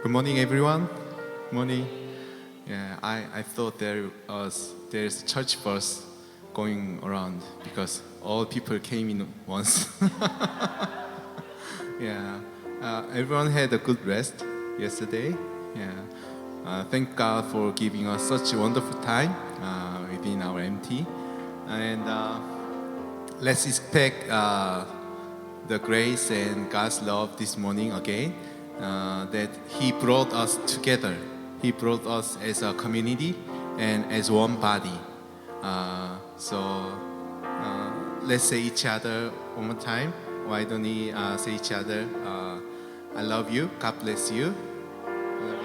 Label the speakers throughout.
Speaker 1: Good morning, everyone. Morning. Yeah, I thought there's a church bus going around because all people came in once. Yeah, everyone had a good rest yesterday. Yeah, thank God for giving us such a wonderful time within our MT, and let's expect the grace and God's love this morning again. That He brought us together. He brought us as a community and as one body. So let's say each other one more time. Why don't we say each other? I love you. God bless you. I love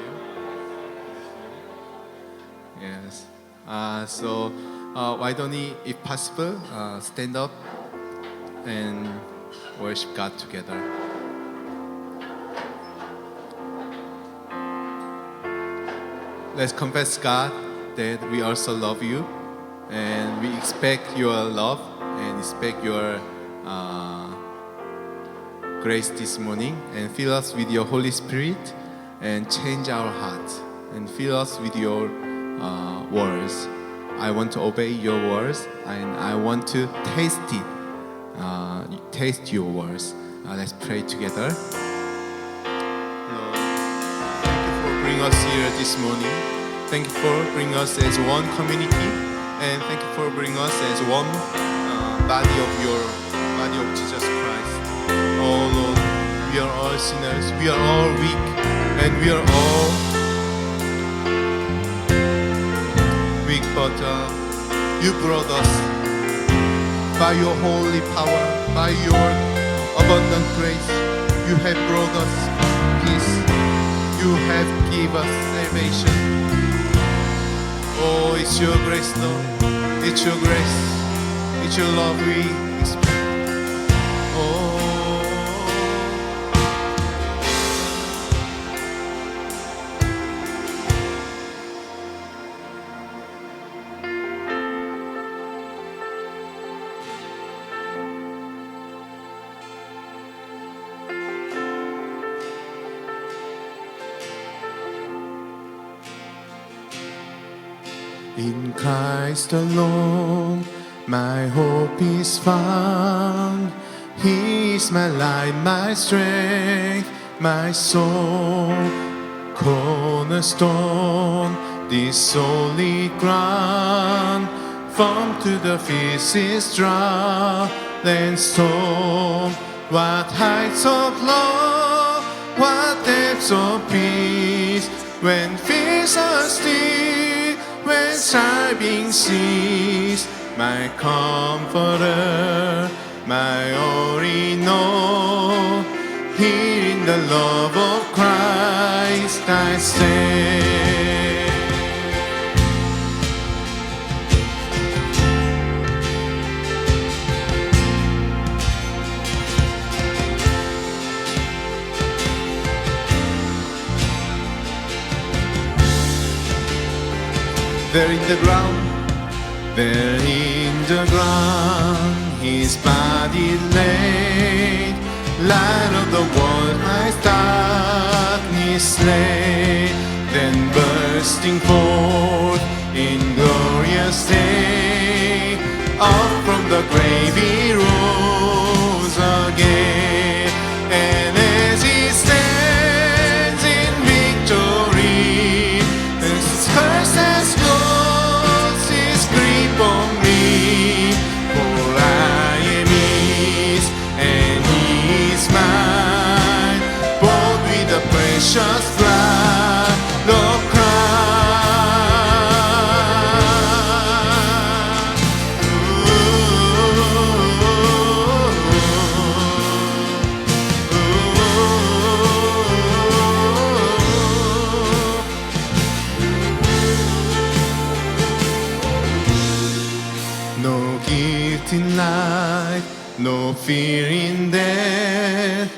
Speaker 1: you. Yes. So why don't we, if possible, stand up and worship God together. Let's confess God that we also love you, and we expect your love and expect your grace this morning, and fill us with your Holy Spirit and change our hearts and fill us with your words. I want to obey your words and I want to taste it, taste your words. Let's pray together. Bring us here this morning. Thank you for bringing us as one community, and thank you for bringing us as one body of Jesus Christ. Oh Lord, we are all sinners, we are all weak, and we are all weak, but you brought us by your holy power, by your abundant grace. You have brought us peace. You have given us salvation. Oh, it's your grace, Lord. It's your grace. It's your love we expect. Oh. In Christ alone, my hope is found. He is my light, my strength, my soul, cornerstone, this solid ground. Firm to the fiercest drought and storm. What heights of love, what depths of peace, when fears are still, when striving cease, my comforter, my all in all. Here in the love of Christ I stand. There in the ground, His body laid, light of the world, my darkness slain, then bursting forth in glorious day, up from the grave He rose again, and as He stands in victory, His curse has gone. Precious blood of Christ. No guilt in life, no fear in death.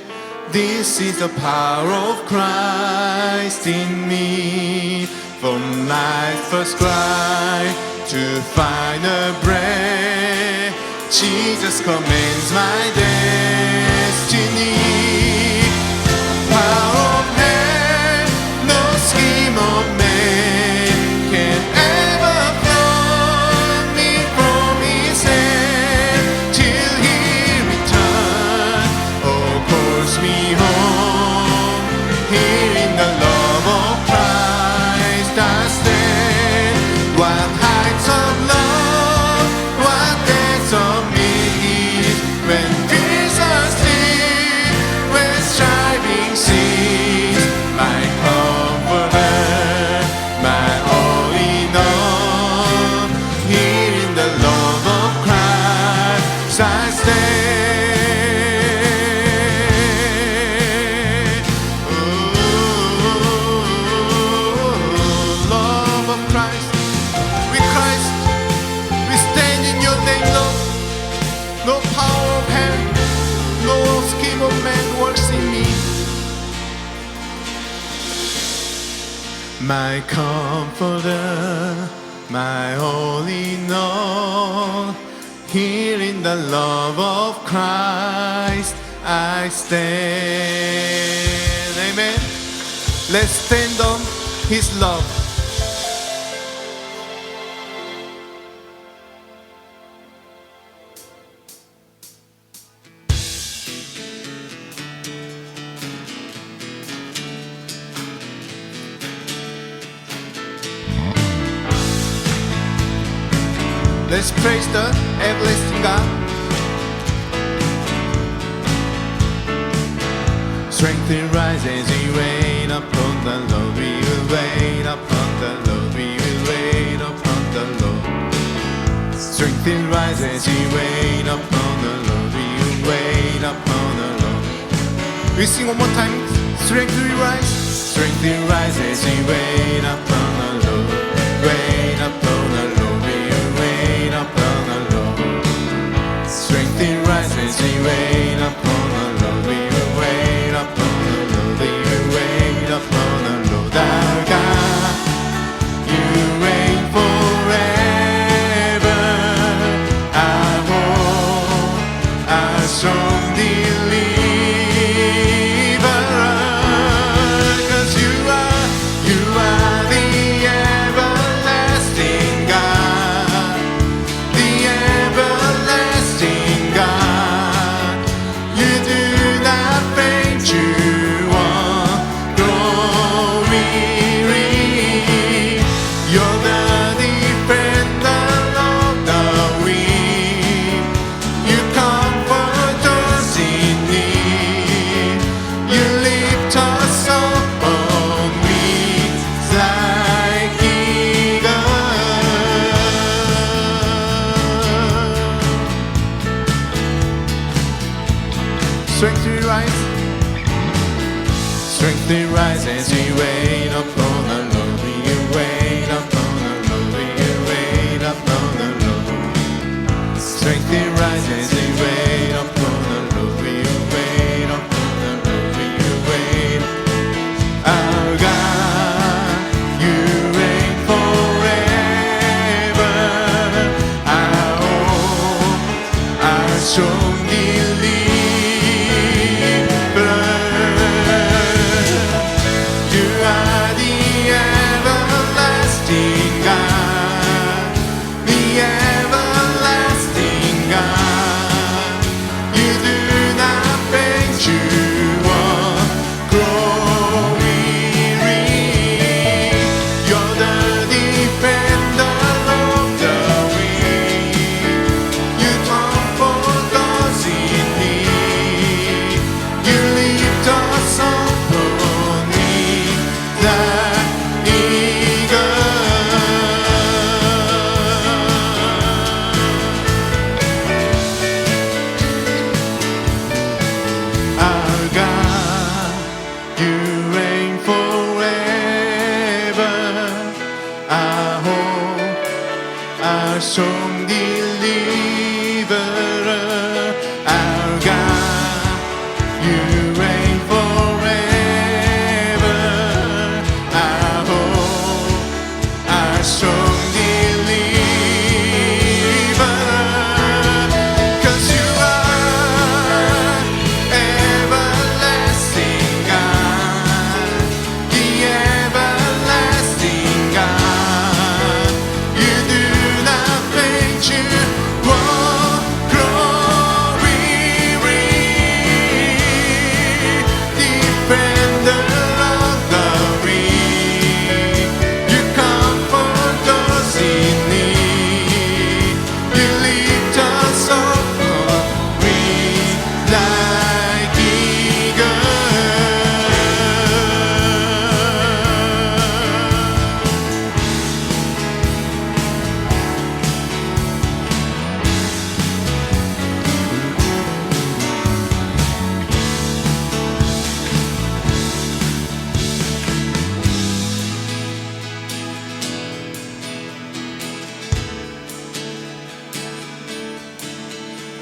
Speaker 1: This is the power of Christ in me. From life's first cry to final breath, Jesus commands my destiny. Power of heaven my comforter, my all in all. Here in the love of Christ I stand. Amen. Let's stand on His love. Let's praise the everlasting God. Strength will rise as we wait upon the Lord. We will wait upon the Lord. We will wait upon the Lord. Strength will rise as we wait upon the Lord. We will wait upon the Lord. We sing one more time. Strength will rise. Strength will rise as we wait upon the Lord. Wait upon the Lord. We will wait upon the Lord. Strength will rise as we wait upon the Lord. We will wait upon the Lord. We will wait upon the Lord. Our God, you reign forever. Our hope, our strong deliverer. 'Cause you are the everlasting God, the everlasting God. You do not faint, you won't grow weary. You're the defender of the weak. You comfort us in need. You lift us up on wings like eagles. Strength to rise. Strength to rise as we wait upon the Lord. We will wait upon the Lord. We will wait upon the Lord. Strength to rise as we wait upon the Lord. We will wait upon the Lord. We will wait. Our God, you reign forever. Our hope, our strong deliverer. You are the everlasting God, the everlasting God. You do not faint, you won't grow weary. You're the defender of the weak. You comfort us in need. You lift us up on wings like eagles. Our God, you reign forever. Our hope, our strong deliverer. Our God, you reign forever. Our hope, our strong deliverer. 'Cause you are everlasting God, the everlasting God. You do not faint, you won't grow weary. Defender of the weak, you comfort us in need. You lift us up on wings like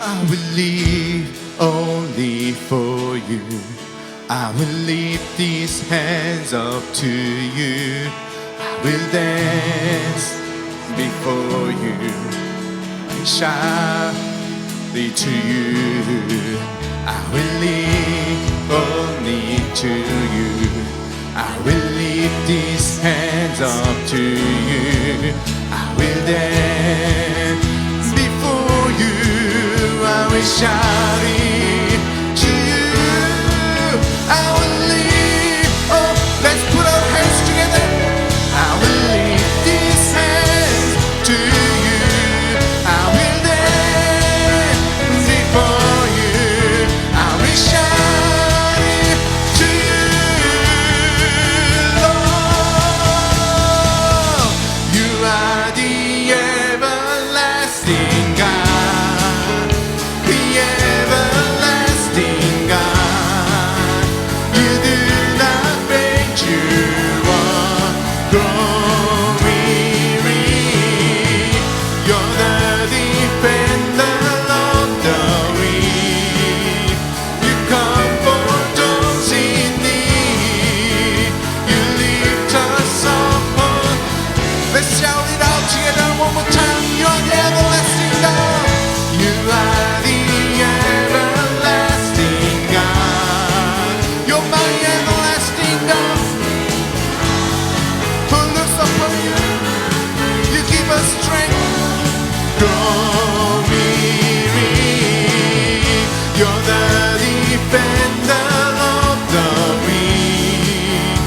Speaker 1: I will live only for you. I will lift these hands up to you. I will dance before you. I shout it to you. I will live only to you. I will lift these hands up to you. I will dance before you. I will shout it to you. I will lift up. Let's put our hands together. I will lift these hands to you. I will dance before you. I will shout it to you, Lord. You are the everlasting God, the everlasting God. You do not make you are grow weary. You're the defender of the weak. You comfort those in need. You lift us up. Let's shout it out together one more time. You're the everlasting God. You are the everlasting God. You're my everlasting God. Who looks upon you? You give us strength. Grow weary. You're the defender of the weak.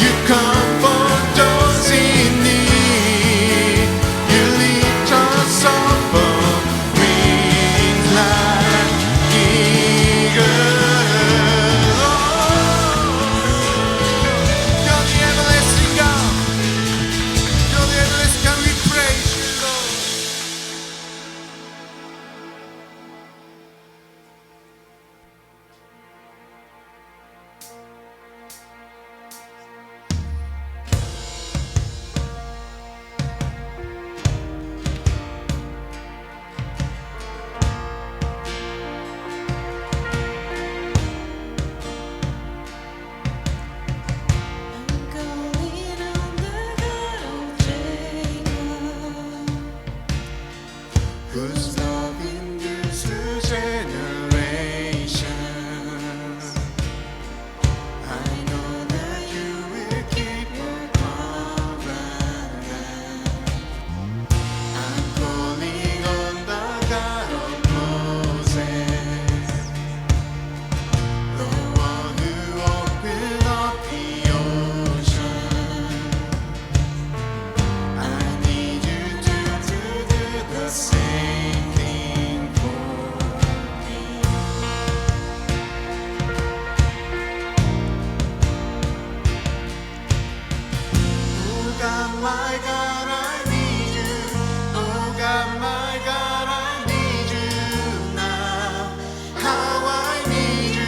Speaker 1: You comfort those in need. You lift us up on wings like eagles. You're the everlasting God. You're the everlasting God. We praise you, Lord.
Speaker 2: Going on the God of Jacob,
Speaker 1: Whose love endures through generations. I know that you will keep your covenant. I'm calling on the God of Moses, the one who opened up the ocean. I need you to do the same thing for me. Oh God, my God, I need you. Oh God, my God, I need you now. How I need you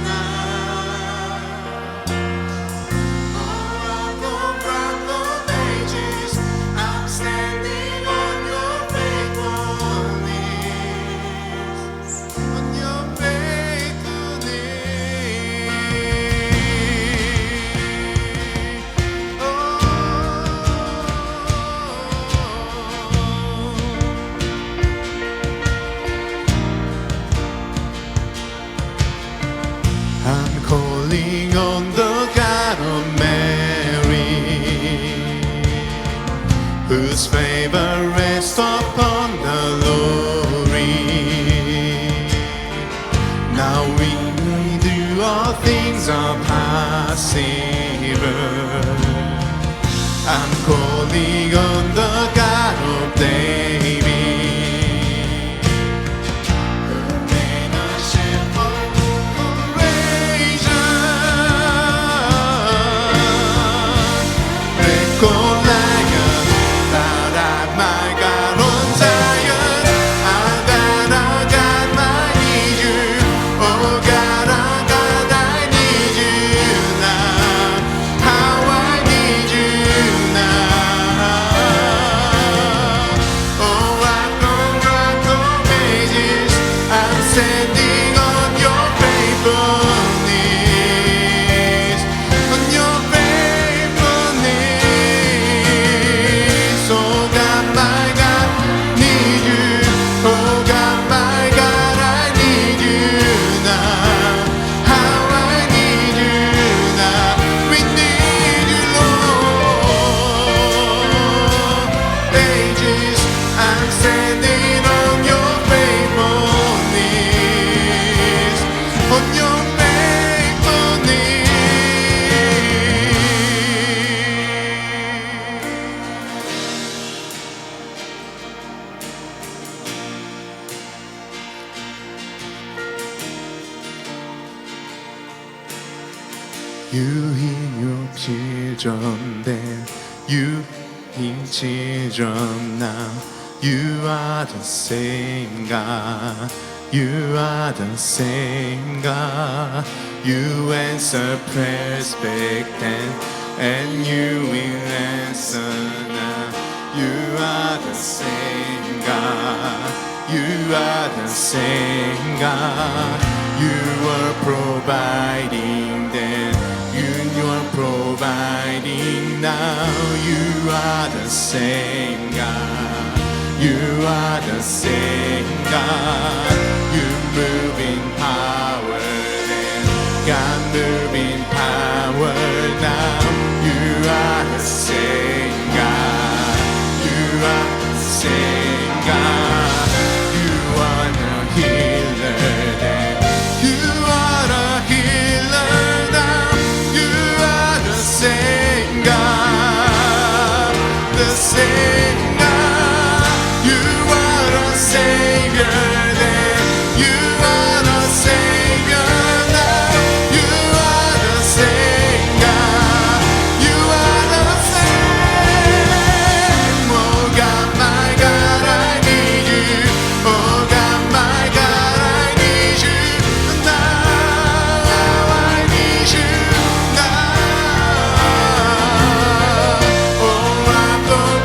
Speaker 1: now. Oh, rock of ages, I'm standing on your faithfulness, on your faithfulness. Oh, I'm calling on the God of Mary, whose favor rests upon the lowly. Now we do all things are possible. I'm calling on the God of David, who made a shepherd courageous. Let Goliath bow at my God on Zion. Our God, I need you. Oh God, I need you now. How I need you now. heal your children then. You heal children now. You are the same God. You are the same God. You answer prayers back then, and you will answer now. You are the same God. You are the same God. You were providing then. You are providing now. You are the same God. You are the same God. You move in power then. God move in power now. You are the same God. You are the same God. You are the healer then. You are the healer now. You are the same God. The same God. You are the Savior then. You are the Savior now. You are the same God. You are the same. Oh God, my God, I need you. Oh God, my God, I need you now. I need you now. Oh, rock on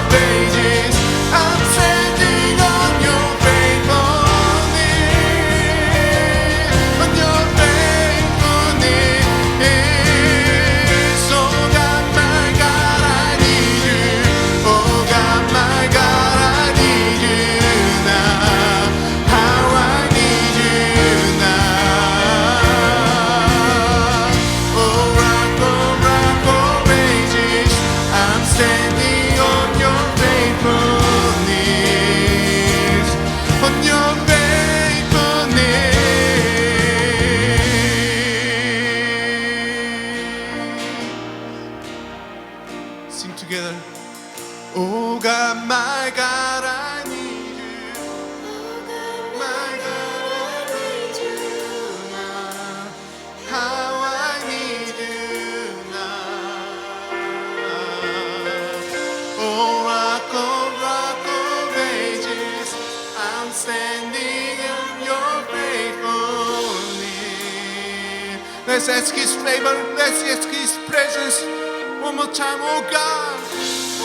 Speaker 1: pages. I'm standing on your faithfulness. On your faithfulness. Oh God, my God, I need you. Oh God, my God, I need you now. How I need you now. Oh, rock on pages. I'm standing on your faithfulness. On your faithfulness. Sing together. Oh God, my God, I need you. My God, I need you now. How I need you now. Oh, rock on ages. I'm standing in your faithfulness. Let's ask His favor. Let's ask His presence. One more time. Oh God.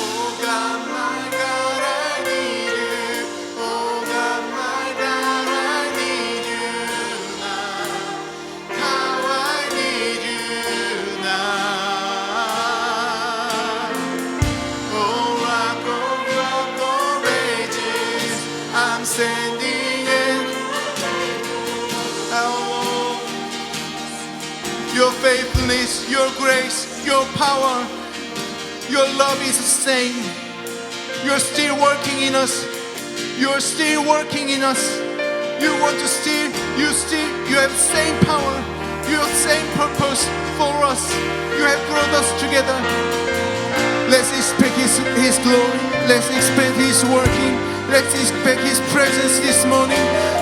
Speaker 1: Oh God, my God, I need you. Oh God, my God, I need you now. How I need you now. Oh, rock on ages. I'm standing in. Oh, your faithfulness, your grace, your power, your love is the same. You're still working in us. You're still working in us. You want to still, you have same power. You have same purpose for us. You have brought us together. Let's expect His glory. Let's expect His working. Let's expect His presence this morning.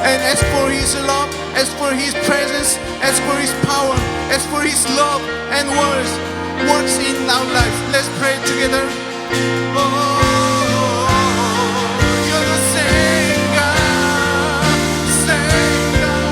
Speaker 1: And as for His love, as for His presence, as for His power, as for His love and words, works in our lives. Let's pray together. Oh, you're the same God, same God.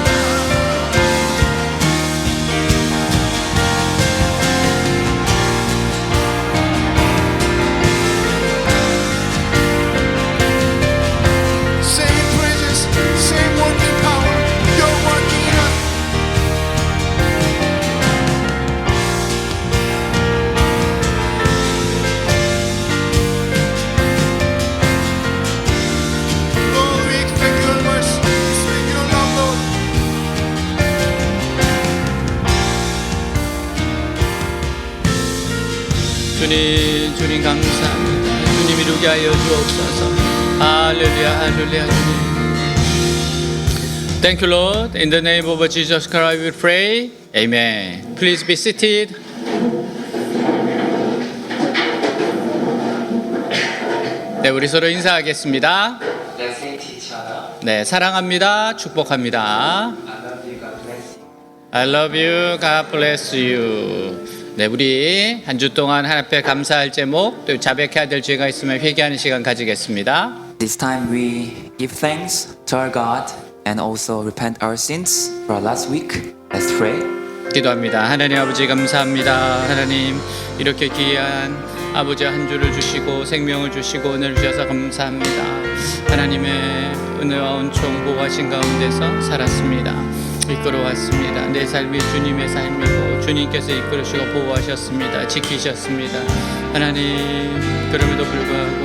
Speaker 1: Same presence, same working power. You're working in us. Lord, we expect your mercy, we expect your love, Lord.
Speaker 3: 주님 감사합니다. 주님 이루게 하여 주옵소서. 할렐루야 할렐루야 주님. Thank you Lord. In the name of Jesus Christ we pray. Amen. Please be seated. 네, 우리 서로 인사하겠습니다.
Speaker 4: Let's say to each other,
Speaker 3: 네, 사랑합니다. 축복합니다.
Speaker 4: I love you, God bless you.
Speaker 3: I love you. God bless you. 네, 우리 한 주 동안 하나님 앞에 감사할 제목, 또 자백해야 될 죄가 있으면 회개하는 시간 가지겠습니다.
Speaker 4: This time we give thanks to our God and also repent our sins for last week. Let's pray.
Speaker 3: 기도합니다. 하나님 아버지 감사합니다. 하나님 이렇게 귀한 아버지 한 주를 주시고 생명을 주시고 은혜를 주셔서 감사합니다. 하나님의 은혜와 은총 보호하신 가운데서 살았습니다. 이끌어왔습니다. 내 삶이 주님의 삶이고 주님께서 이끌으시고 보호하셨습니다. 지키셨습니다. 하나님 그럼에도 불구하고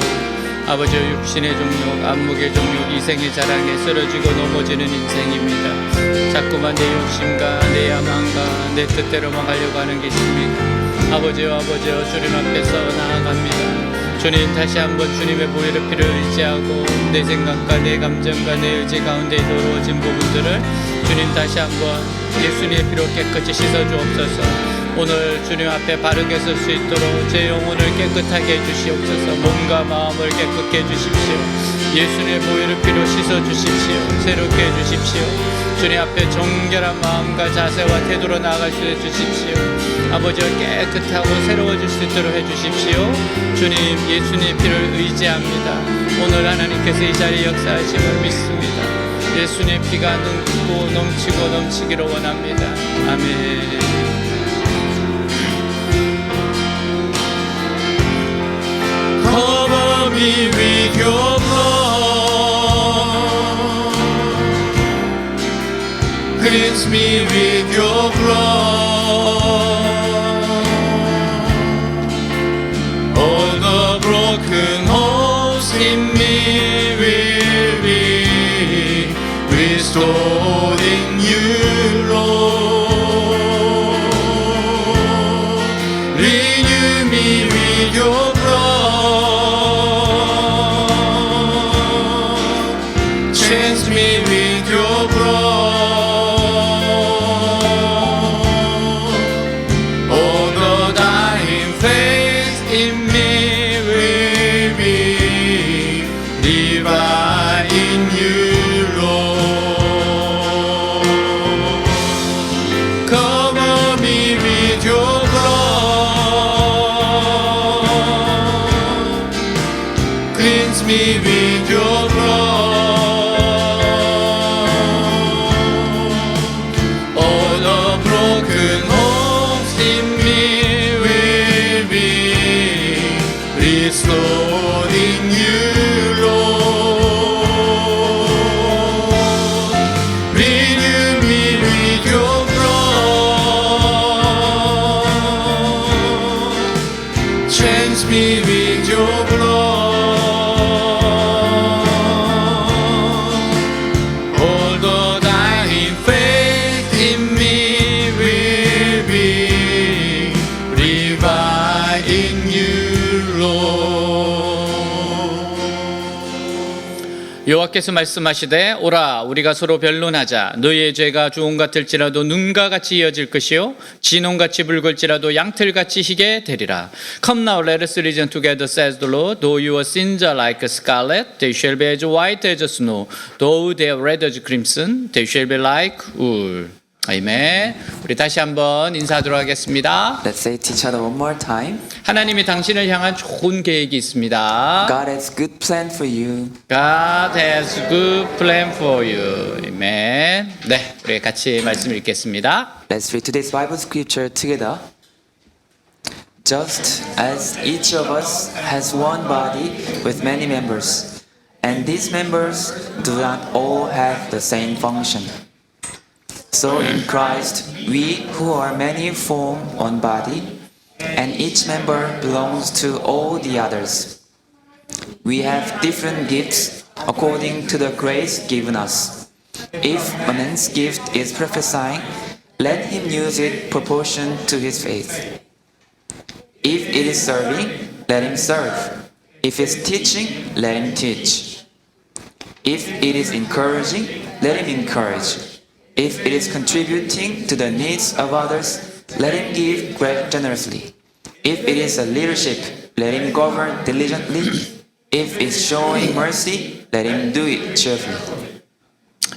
Speaker 3: 아버지의 육신의 종욕, 안목의 종욕, 이생의 자랑에 쓰러지고 넘어지는 인생입니다. 자꾸만 내 욕심과 내 야망과 내 뜻대로만 가려고 하는 게 있습니다. 아버지여 주님 앞에서 나아갑니다. 주님 다시 한번 주님의 보혈의 피를 의지하고 내 생각과 내 감정과 내 의지 가운데 더러워진 부분들을 주님 다시 한번 예수님의 피로 깨끗이 씻어주옵소서. 오늘 주님 앞에 바르게 설 수 있도록 제 영혼을 깨끗하게 해주시옵소서. 몸과 마음을 깨끗게 해주십시오. 예수님의 보혈의 피로 씻어주십시오. 새롭게 해주십시오. 주님 앞에 정결한 마음과 자세와 태도로 나아갈 수 해주십시오. 아버지와 깨끗하고 새로워질 수 있도록 해주십시오. 주님 예수님의 피를 의지합니다. 오늘 하나님께서 이 자리에 역사하심을 믿습니다. 예수님의 피가 넘치고 넘치고 넘치기를 원합니다. 아멘. Cover me with your blood, cleanse me with your blood. All the broken holes in me will be restored in you, Lord. Renew me with your cleanse me with your blood. All the dying faith in me will be revived in you, Lord. Cover me with your blood. Cleanse me with your blood. Restored in you, Lord. Renew me with your blood. Change me with your blood. All the dying faith in me will be revived in you. 여호와께서 말씀하시되 오라 우리가 서로 변론하자. 너희의 죄가 주홍 같을지라도 눈과 같이 이어질 것이요 진홍같이 붉을지라도 양털같이 희게 되리라. Come now let us reason together says the Lord. Though your sins are like scarlet they shall be as white as snow. Though they are red as crimson they shall be like wool. 아멘. 우리 다시 한번 인사하도록 하겠습니다.
Speaker 4: Let's say to each other one more time.
Speaker 3: 하나님이 당신을 향한 좋은 계획이 있습니다.
Speaker 4: God has good plan for you.
Speaker 3: God has good plan for you. 아멘. 네, 우리 같이 말씀 읽겠습니다.
Speaker 4: Let's read today's Bible scripture together. Just as each of us has one body with many members, and these members do not all have the same function. So in Christ, we who are many form one body, and each member belongs to all the others. We have different gifts according to the grace given us. If a man's gift is prophesying, let him use it proportion to his faith. If it is serving, let him serve. If it's teaching, let him teach. If it is encouraging, let him encourage. If it is contributing to the needs of others, let him give generously. If it is a leadership, let him govern diligently. If it's showing mercy, let him do it cheerfully.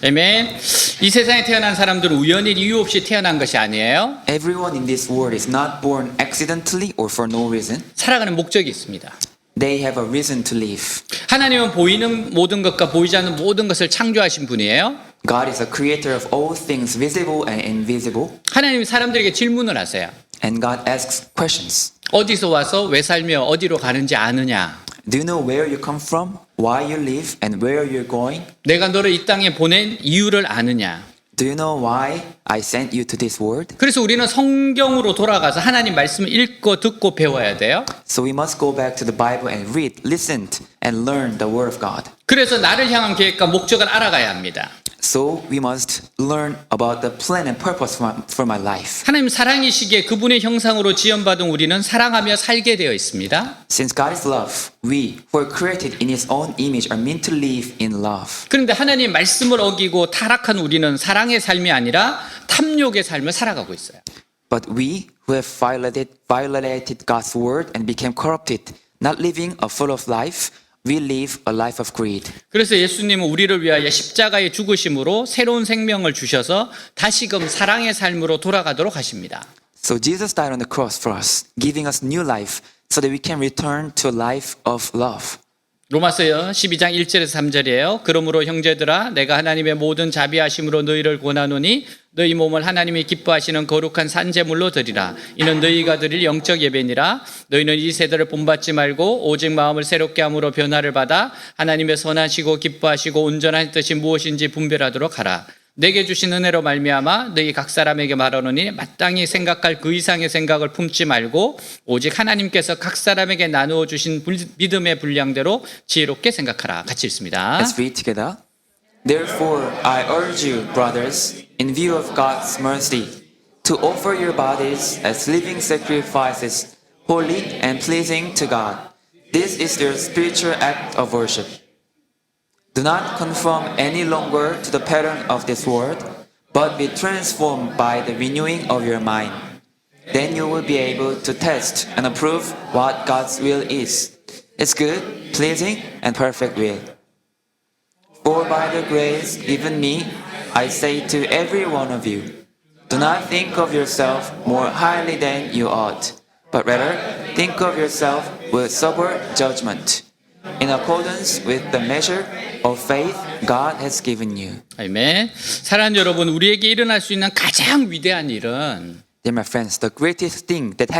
Speaker 3: 아멘. 이 세상에 태어난 사람들은 우연히 이유 없이 태어난 것이 아니에요.
Speaker 4: Everyone in this world is not born accidentally or for no reason.
Speaker 3: 살아가는 목적이 있습니다.
Speaker 4: They have a reason to live.
Speaker 3: 하나님은 보이는 모든 것과 보이지 않는 모든 것을 창조하신 분이에요.
Speaker 4: God is a creator of all things visible and invisible.
Speaker 3: 하나님이 사람들에게 질문을 하세요.
Speaker 4: And God asks questions.
Speaker 3: 어디서 와서 왜 살며 어디로 가는지 아느냐?
Speaker 4: Do you know where you come from, why you live, and where you're going?
Speaker 3: 내가 너를 이 땅에 보낸 이유를 아느냐?
Speaker 4: Do you know why I sent you to this world?
Speaker 3: 그래서 우리는 성경으로 돌아가서 하나님 말씀을 읽고 듣고 배워야 돼요.
Speaker 4: So we must go back to the Bible and read, listen, and learn the Word of God.
Speaker 3: 그래서 나를 향한 계획과 목적을 알아가야 합니다.
Speaker 4: So we must learn about the plan and purpose for my life.
Speaker 3: 하나님 사랑이시기에 그분의 형상으로 지음받은 우리는 사랑하며 살게 되어 있습니다.
Speaker 4: Since God is love, we who are created in His own image are meant to live in love.
Speaker 3: 그런데 하나님 말씀을 어기고 타락한 우리는 사랑의 삶이 아니라 탐욕의 삶을 살아가고 있어요.
Speaker 4: But we who have violated God's word and became corrupted, not living a full of life, we live a life of greed.
Speaker 3: 그래서 예수님은 우리를 위하여 십자가의 죽으심으로 새로운 생명을 주셔서 다시금 사랑의 삶으로 돌아가도록 하십니다.
Speaker 4: So Jesus died on the cross for us, giving us new life so that we can return to a life of love.
Speaker 3: 로마서 12장 1절에서 3절이에요. 그러므로 형제들아 내가 하나님의 모든 자비하심으로 너희를 권하노니 너희 몸을 하나님이 기뻐하시는 거룩한 산제물로 드리라. 이는 너희가 드릴 영적 예배니라. 너희는 이 세대를 본받지 말고 오직 마음을 새롭게 함으로 변화를 받아 하나님의 선하시고 기뻐하시고 온전한 뜻이 무엇인지 분별하도록 하라. 내게 주신 은혜로 말미암아 너희 각 사람에게 말하노니 마땅히 생각할 그 이상의 생각을 품지 말고 오직 하나님께서 각 사람에게 나누어 주신 믿음의 분량대로 지혜롭게 생각하라. 같이 읽습니다.
Speaker 4: Let's read together. Therefore, I urge you, brothers, in view of God's mercy, to offer your bodies as living sacrifices, holy and pleasing to God. This is your spiritual act of worship. Do not conform any longer to the pattern of this world, but be transformed by the renewing of your mind. Then you will be able to test and approve what God's will is, His good, pleasing, and perfect will. For by the grace given me, I say to every one of you, do not think of yourself more highly than you ought, but rather think of yourself with sober judgment, in accordance with the measure of faith God has given you.
Speaker 3: 아멘. 사랑하는 여러분, 우리에게 일어날 수 있는 가장 위대한 일은
Speaker 4: Dear my friends, the greatest thing that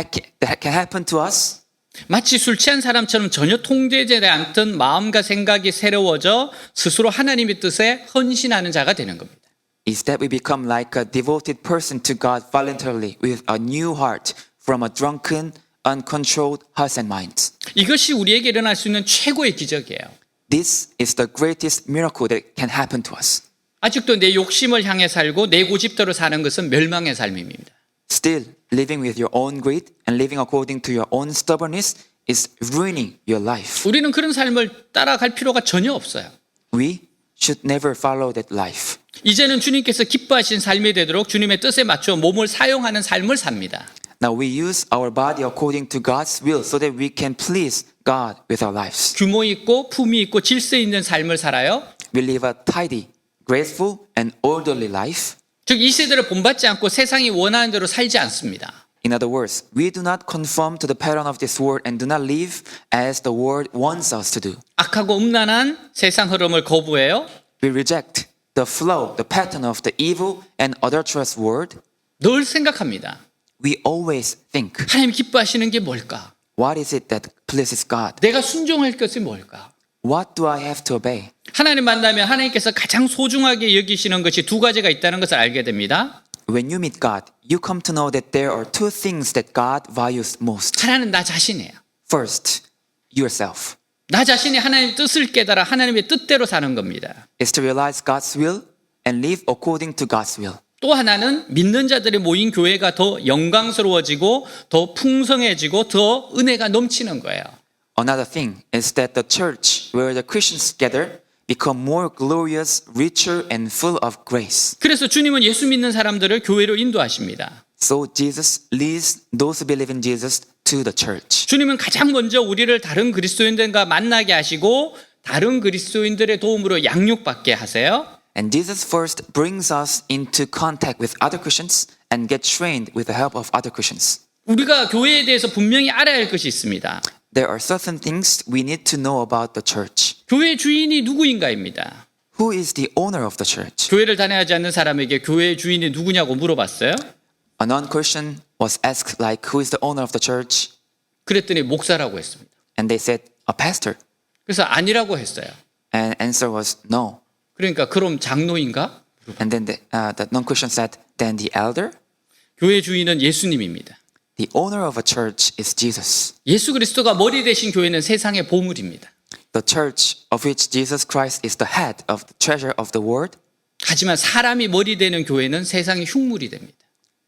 Speaker 4: can happen to us
Speaker 3: 마치 술 취한 사람처럼 전혀 통제되지 않던 마음과 생각이 새로워져 스스로 하나님의 뜻에 헌신하는 자가 되는 겁니다.
Speaker 4: is that we become like a devoted person to God voluntarily with a new heart from a drunken, uncontrolled hearts and minds.
Speaker 3: 이것이 우리에게 일어날 수 있는 최고의 기적이에요.
Speaker 4: This is the greatest miracle that can happen to us.
Speaker 3: 아직도 내 욕심을 향해 살고 내 고집대로 사는 것은 멸망의 삶입니다.
Speaker 4: Still, living with your own greed and living according to your own stubbornness is ruining your life.
Speaker 3: 우리는 그런 삶을 따라갈 필요가 전혀 없어요.
Speaker 4: We should never follow that life.
Speaker 3: 이제는 주님께서 기뻐하신 삶이 되도록 주님의 뜻에 맞춰 몸을 사용하는 삶을 삽니다.
Speaker 4: Now we use our body according to God's will so that we can please God with our lives.
Speaker 3: 규모 있고 품위 있고 질서 있는 삶을 살아요.
Speaker 4: We live a tidy, graceful, and orderly life.
Speaker 3: 즉 이 세대를 본받지 않고 세상이 원하는 대로 살지 않습니다.
Speaker 4: In other words, we do not conform to the pattern of this world and do not live as the world wants us to do.
Speaker 3: 악하고 음란한 세상 흐름을 거부해요.
Speaker 4: We reject the flow, the pattern of the evil and adulterous world.
Speaker 3: 늘 생각합니다.
Speaker 4: We always think,
Speaker 3: 하나님 기뻐하시는 게 뭘까?
Speaker 4: what is it that pleases God?
Speaker 3: 내가 순종할 것이 뭘까?
Speaker 4: What do I have to obey?
Speaker 3: 하나님 만나면 하나님께서 가장 소중하게 여기시는 것이 두 가지가 있다는 것을 알게 됩니다.
Speaker 4: When you meet God, you come to know that there are two things that God values most.
Speaker 3: 하나는 나 자신이에요.
Speaker 4: First, yourself.
Speaker 3: 나 자신이 하나님의 뜻을 깨달아 하나님의 뜻대로 사는 겁니다.
Speaker 4: Is to realize God's will and live according to God's will.
Speaker 3: 또 하나는 믿는 자들이 모인 교회가 더 영광스러워지고 더 풍성해지고 더 은혜가 넘치는 거예요.
Speaker 4: Another thing is that the church where the Christians gather become more glorious, richer, and full of grace.
Speaker 3: 그래서 주님은 예수 믿는 사람들을 교회로 인도하십니다.
Speaker 4: So Jesus leads those who believe in Jesus to the church.
Speaker 3: 주님은 가장 먼저 우리를 다른 그리스도인들과 만나게 하시고 다른 그리스도인들의 도움으로 양육받게 하세요.
Speaker 4: And Jesus first brings us into contact with other Christians and get trained with the help of other Christians.
Speaker 3: 우리가 교회에 대해서 분명히 알아야 할 것이 있습니다.
Speaker 4: There are certain things we need to know about the church.
Speaker 3: 교회 주인이 누구인가입니다.
Speaker 4: Who is the owner of the church?
Speaker 3: 교회를 다녀하지 않는 사람에게 교회 주인이 누구냐고 물어봤어요.
Speaker 4: A non-Christian was asked like, who is the owner of the church?
Speaker 3: 그랬더니 목사라고 했습니다.
Speaker 4: And they said, a pastor.
Speaker 3: 그래서 아니라고 했어요.
Speaker 4: And answer was no.
Speaker 3: 그러니까 그럼 장로인가?
Speaker 4: And then the non-Christian said, then the elder?
Speaker 3: 교회 주인은 예수님입니다.
Speaker 4: The owner of a church is Jesus.
Speaker 3: 예수 그리스도가 머리 대신 교회는 세상의 보물입니다.
Speaker 4: The church of which Jesus Christ is the head of the treasure of the world.
Speaker 3: 하지만 사람이 머리 되는 교회는 세상의 흉물이 됩니다.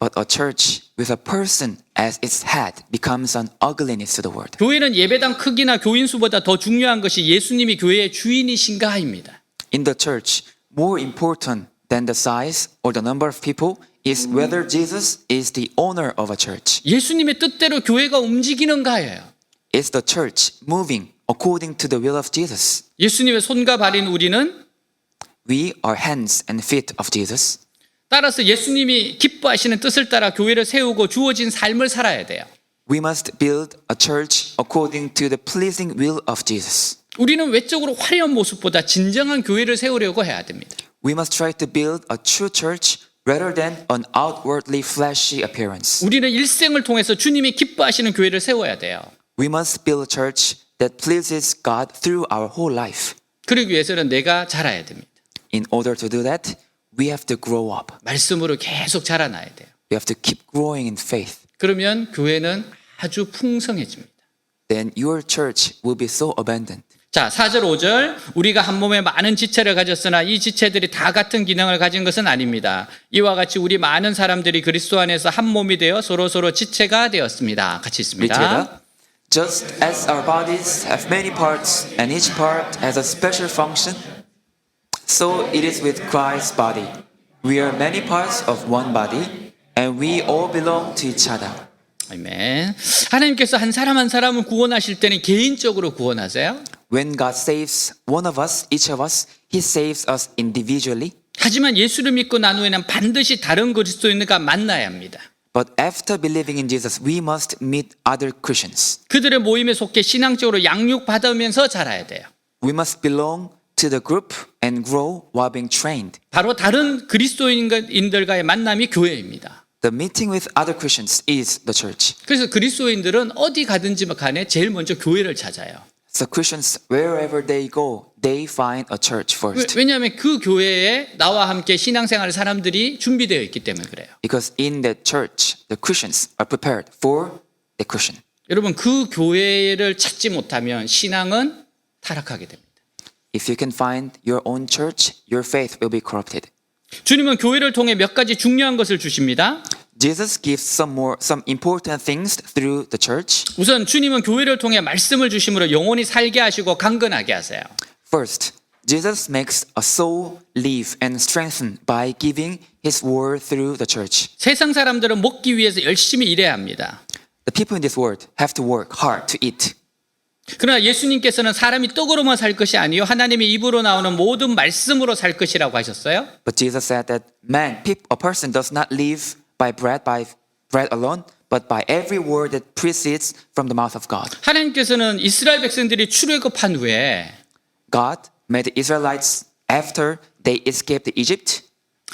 Speaker 4: But a church with a person as its head becomes an ugliness to the world.
Speaker 3: 교회는 예배당 크기나 교인 수보다 더 중요한 것이 예수님이 교회의 주인이신가입니다.
Speaker 4: In the church, more important than the size or the number of people is whether Jesus is the owner of a church.
Speaker 3: 예수님의 뜻대로 교회가 움직이는가예요.
Speaker 4: Is the church moving according to the will of Jesus?
Speaker 3: 예수님의 손과 발인 우리는
Speaker 4: We are hands and feet of Jesus.
Speaker 3: 따라서 예수님이 기뻐하시는 뜻을 따라 교회를 세우고 주어진 삶을 살아야 돼요.
Speaker 4: We must build a church according to the pleasing will of Jesus.
Speaker 3: 우리는 외적으로 화려한 모습보다 진정한 교회를 세우려고 해야 됩니다.
Speaker 4: We must try to build a true church rather than an outwardly flashy appearance.
Speaker 3: 우리는 일생을 통해서 주님이 기뻐하시는 교회를 세워야 돼요.
Speaker 4: We must build a church that pleases God through our whole life.
Speaker 3: 그러기 위해서는 내가 자라야 됩니다.
Speaker 4: In order to do that, we have to grow up.
Speaker 3: 말씀으로 계속 자라나야 돼요.
Speaker 4: We have to keep growing in faith.
Speaker 3: 그러면 교회는 아주 풍성해집니다.
Speaker 4: Then your church will be so abundant.
Speaker 3: 자, 4절 5절 우리가 한 몸에 많은 지체를 가졌으나 이 지체들이 다 같은 기능을 가진 것은 아닙니다. 이와 같이 우리 많은 사람들이 그리스도 안에서 한 몸이 되어 서로서로 지체가 되었습니다. 같이
Speaker 4: Read together.
Speaker 3: 있습니다.
Speaker 4: Just as our bodies have many parts and each part has a special function, so it is with Christ's body. We are many parts of one body and we all belong to each other.
Speaker 3: 아멘. 하나님께서 한 사람 한 사람을 구원하실 때는 개인적으로 구원하세요.
Speaker 4: When God saves one of us, each of us, He saves us individually.
Speaker 3: 하지만 예수를 믿고 난 후에는 반드시 다른 그리스도인과 만나야 합니다.
Speaker 4: But after believing in Jesus, we must meet other Christians.
Speaker 3: 그들의 모임에 속해 신앙적으로 양육받으면서 자라야 돼요.
Speaker 4: We must belong to the group and grow while being trained.
Speaker 3: 바로 다른 그리스도인들과의 만남이 교회입니다.
Speaker 4: The meeting with other Christians is the church.
Speaker 3: 그래서 그리스도인들은 어디 가든지 간에 제일 먼저 교회를 찾아요.
Speaker 4: So Christians, wherever they go, they find a church first.
Speaker 3: 왜냐하면 그 교회에 나와 함께 신앙생활 사람들이 준비되어 있기 때문에 그래요.
Speaker 4: Because in that church, the Christians are prepared for the Christian.
Speaker 3: 여러분 그 교회를 찾지 못하면 신앙은 타락하게 됩니다.
Speaker 4: If you can find your own church, your faith will be corrupted.
Speaker 3: 주님은 교회를 통해 몇 가지 중요한 것을 주십니다.
Speaker 4: Jesus gives some important things through the church.
Speaker 3: 우선 주님은 교회를 통해 말씀을 주심으로 영혼이 살게 하시고 강건하게 하세요.
Speaker 4: First, Jesus makes a soul live and strengthen by giving His word through the church.
Speaker 3: 세상 사람들은 먹기 위해서 열심히 일해야 합니다.
Speaker 4: The people in this world have to work hard to eat.
Speaker 3: 그러나 예수님께서는 사람이 떡으로만 살 것이 아니요 하나님의 입으로 나오는 모든 말씀으로 살 것이라고 하셨어요.
Speaker 4: But Jesus said that a person does not live by bread alone, but by every word that proceeds from the mouth of God.
Speaker 3: 하나님께서는 이스라엘 백성들이 출애굽한 후에
Speaker 4: God made the Israelites after they escaped Egypt.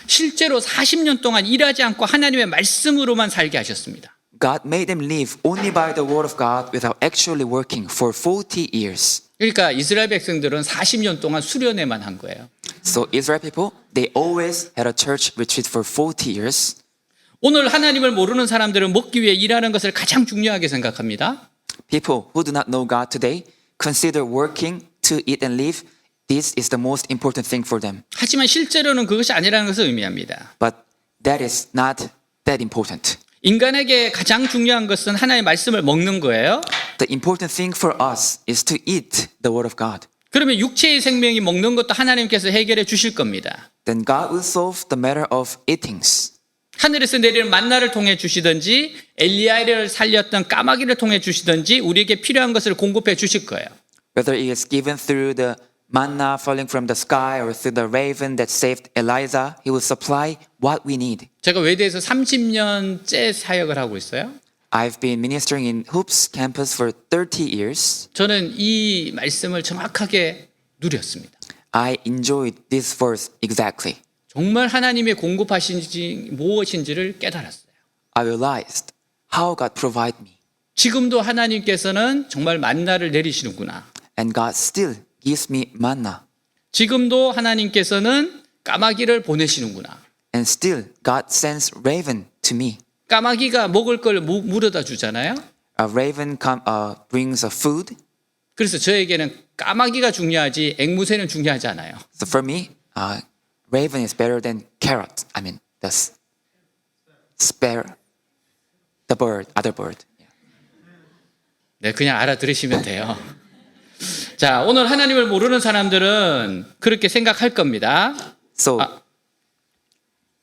Speaker 3: 실제로 40년 동안 일하지 않고 하나님의 말씀으로만 살게 하셨습니다.
Speaker 4: God made them live only by the word of God without actually working for 40 years.
Speaker 3: 그러니까 이스라엘 백성들은 40년 동안 수련회만 한 거예요.
Speaker 4: So Israel people, they always had a church retreat for 40 years.
Speaker 3: 오늘 하나님을 모르는 사람들은 먹기 위해 일하는 것을 가장 중요하게 생각합니다.
Speaker 4: People who do not know God today consider working to eat and live. This is the most important thing for them.
Speaker 3: 하지만 실제로는 그것이 아니라는 것을 의미합니다.
Speaker 4: But that is not that important.
Speaker 3: 인간에게 가장 중요한 것은 하나님의 말씀을 먹는 거예요.
Speaker 4: The important thing for us is to eat the word of God.
Speaker 3: 그러면 육체의 생명이 먹는 것도 하나님께서 해결해 주실 겁니다.
Speaker 4: Then God will solve the matter of eatings.
Speaker 3: 하늘에서 내리는 만나를 통해 주시든지 엘리야를 살렸던 까마귀를 통해 주시든지 우리에게 필요한 것을 공급해 주실 거예요.
Speaker 4: Whether it is given through the manna falling from the sky or through the raven that saved Elijah. He will supply what we need.
Speaker 3: 제가 외대에서 30년째 사역을 하고 있어요.
Speaker 4: I've been ministering in Hoops campus for 30 years.
Speaker 3: 저는 이 말씀을 정확하게 누렸습니다.
Speaker 4: I enjoyed this verse exactly.
Speaker 3: 정말 하나님의 공급하신지 무엇인지를 깨달았어요.
Speaker 4: I realized how God provide me.
Speaker 3: 지금도 하나님께서는 정말 만나를 내리시는구나.
Speaker 4: And God still gives me manna.
Speaker 3: 지금도 하나님께서는 까마귀를 보내시는구나.
Speaker 4: And still God sends raven to me.
Speaker 3: 까마귀가 먹을 걸 물어다 주잖아요.
Speaker 4: A raven brings a food.
Speaker 3: 그래서 저에게는 까마귀가 중요하지 앵무새는 중요하지 않아요.
Speaker 4: So for me, raven is better than carrot. I mean, sparrow, the bird, other bird.
Speaker 3: 네, 그냥 알아들으시면 돼요. 자, 오늘 하나님을 모르는 사람들은 그렇게 생각할 겁니다.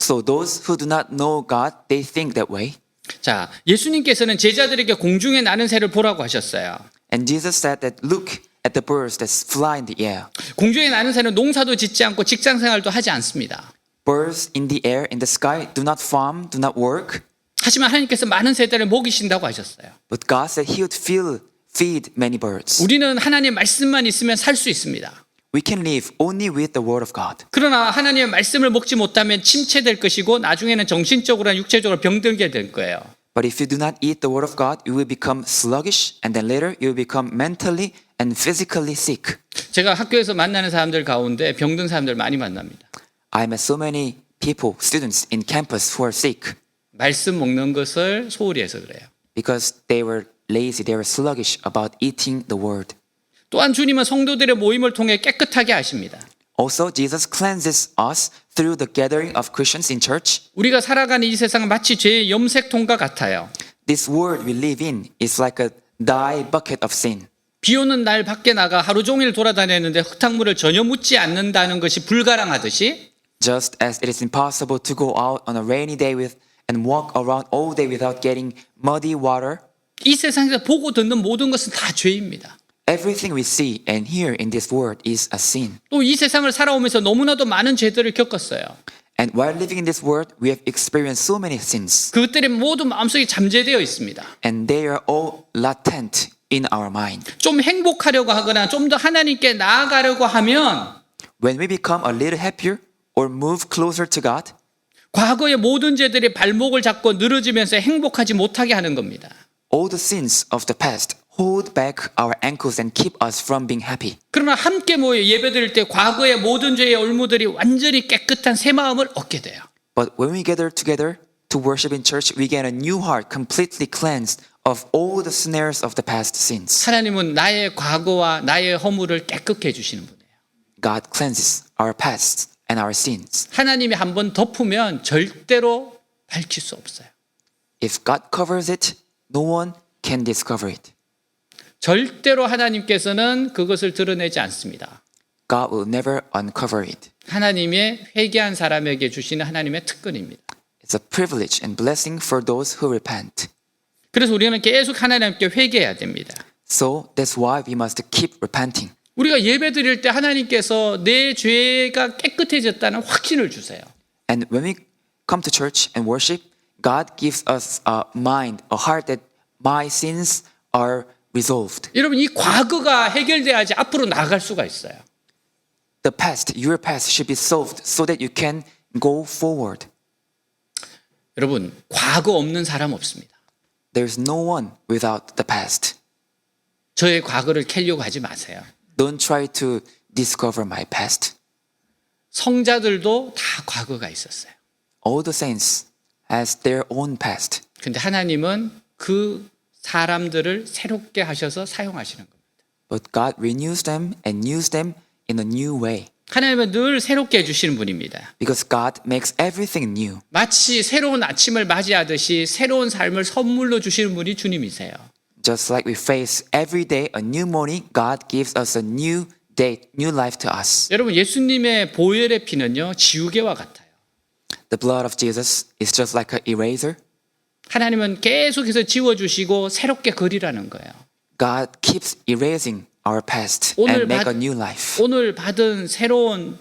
Speaker 4: So those who do not know God, they think that way.
Speaker 3: 자, 예수님께서는 제자들에게 공중에 나는 새를 보라고 하셨어요.
Speaker 4: And Jesus said that look at the birds that fly in the air.
Speaker 3: 공중에 나는 새는 농사도 짓지 않고 직장 생활도 하지 않습니다.
Speaker 4: Birds in the air, in the sky, do not farm, do not work.
Speaker 3: 하지만 하나님께서 많은 새들을 먹이신다고 하셨어요.
Speaker 4: But God said He would feed many birds.
Speaker 3: 우리는 하나님의 말씀만 있으면 살 수 있습니다.
Speaker 4: We can live only with the word of God.
Speaker 3: 그러나 하나님의 말씀을 먹지 못하면 침체될 것이고 나중에는 정신적으로나 육체적으로 병들게 될 거예요.
Speaker 4: But if you do not eat the word of God, you will become sluggish, and then later you will become mentally and physically sick.
Speaker 3: 제가 학교에서 만나는 사람들 가운데 병든 사람들 많이 만납니다.
Speaker 4: I met so many people, students in campus who are sick
Speaker 3: 말씀 먹는 것을 소홀히 해서 그래요.
Speaker 4: because they were lazy, they were sluggish about eating the word.
Speaker 3: 또한 주님은 성도들의 모임을 통해 깨끗하게 하십니다.
Speaker 4: Also, Jesus cleanses us through the gathering of Christians in church.
Speaker 3: 우리가 살아가는 이 세상은 마치 죄의 염색통과 같아요.
Speaker 4: This world we live in is like a dye bucket of sin.
Speaker 3: 비 오는 날 밖에 나가 하루 종일 돌아다녔는데 흙탕물을 전혀 묻지 않는다는 것이 불가능하듯이
Speaker 4: Just as it is impossible to go out on a rainy day and walk around all day without getting muddy water,
Speaker 3: 이 세상에서 보고 듣는 모든 것은 다 죄입니다.
Speaker 4: everything we see and hear in this world is a sin.
Speaker 3: 또 이 세상을 살아오면서 너무나도 많은 죄들을 겪었어요.
Speaker 4: And while living in this world, we have experienced so many sins,
Speaker 3: 그것들이 모두 마음속에 잠재되어 있습니다.
Speaker 4: and they are all latent in our mind.
Speaker 3: 좀 행복하려고 하거나 좀 더 하나님께 나아가려고 하면
Speaker 4: When we become a little happier or move closer to God,
Speaker 3: 과거의 모든 죄들이 발목을 잡고 늘어지면서 행복하지 못하게 하는 겁니다.
Speaker 4: all the sins of the past hold back our ankles and keep us from being happy.
Speaker 3: 그러나 함께 모여 예배드릴 때 과거의 모든 죄의 올무들이 완전히 깨끗한 새 마음을 얻게 돼요.
Speaker 4: But when we gather together to worship in church, we get a new heart completely cleansed of all the snares of the past sins.
Speaker 3: 하나님은 나의 과거와 나의 허물을 깨끗게 해주시는 분이에요.
Speaker 4: God cleanses our past and our sins.
Speaker 3: 하나님이 한번 덮으면 절대로 밝힐 수 없어요.
Speaker 4: If God covers it, no one can discover it.
Speaker 3: 절대로 하나님께서는 그것을 드러내지 않습니다.
Speaker 4: God will never uncover it.
Speaker 3: 하나님의 회개한 사람에게 주시는 하나님의 특권입니다.
Speaker 4: It's a privilege and blessing for those who repent.
Speaker 3: 그래서 우리는 계속 하나님께 회개해야 됩니다.
Speaker 4: So that's why we must keep repenting.
Speaker 3: 우리가 예배 드릴 때 하나님께서 내 죄가 깨끗해졌다는 확신을 주세요.
Speaker 4: And when we come to church and worship, God gives us a mind, a heart that my sins are resolved.
Speaker 3: 여러분 이 과거가 해결돼야지 앞으로 나아갈 수가 있어요.
Speaker 4: The past, your past should be solved so that you can go forward.
Speaker 3: 여러분 과거 없는 사람 없습니다.
Speaker 4: There's no one without the past.
Speaker 3: 저의 과거를 캐려고 하지 마세요.
Speaker 4: Don't try to discover my past.
Speaker 3: 성자들도 다 과거가 있었어요.
Speaker 4: All the saints has their own past.
Speaker 3: 근데 하나님은 그 사람들을 새롭게 하셔서 사용하시는 겁니다.
Speaker 4: But God renews them and uses them in a new way.
Speaker 3: 하나님은 늘 새롭게 해주시는 분입니다.
Speaker 4: Because God makes everything new.
Speaker 3: 마치 새로운 아침을 맞이하듯이 새로운 삶을 선물로 주시는 분이 주님이세요.
Speaker 4: Just like we face every day a new morning, God gives us a new day, new life to us.
Speaker 3: 여러분 예수님의 보혈의 피는요 지우개와 같아요.
Speaker 4: The blood of Jesus is just like an eraser.
Speaker 3: 하나님은 계속해서 지워주시고 새롭게 그리라는 거예요.
Speaker 4: God keeps erasing our past
Speaker 3: 오늘
Speaker 4: and make
Speaker 3: 받-
Speaker 4: a new life.
Speaker 3: 오늘 받은 새로운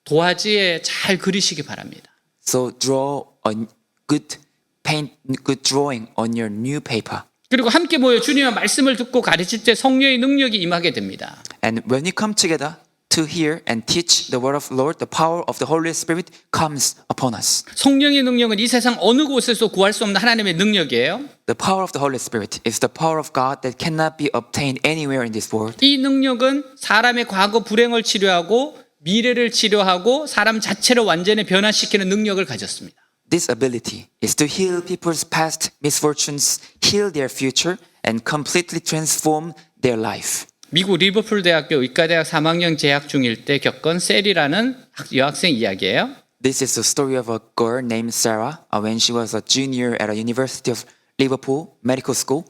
Speaker 3: 도화지에 잘 그리시기 바랍니다.
Speaker 4: So draw a good paint, good drawing on your new paper.
Speaker 3: 그리고 함께 모여 주님의 말씀을 듣고 가르칠 때 성령의 능력이 임하게 됩니다.
Speaker 4: And when you come together to hear and teach the word of the Lord, the power of the Holy Spirit comes upon us.
Speaker 3: 성령의 능력은 이 세상 어느 곳에서 구할 수 없는 하나님의 능력이에요.
Speaker 4: The power of the Holy Spirit is the power of God that cannot be obtained anywhere in this world.
Speaker 3: 이 능력은 사람의 과거 불행을 치료하고 미래를 치료하고 사람 자체를 완전히 변화시키는 능력을 가졌습니다.
Speaker 4: This ability is to heal people's past misfortunes, heal their future, and completely transform their life.
Speaker 3: 미국 리버풀 대학교 의과대학 3학년 재학 중일 때 겪은 셀이라는 여학생 이야기예요.
Speaker 4: This is the story of a girl named Sarah when she was a junior at a University of Liverpool Medical School.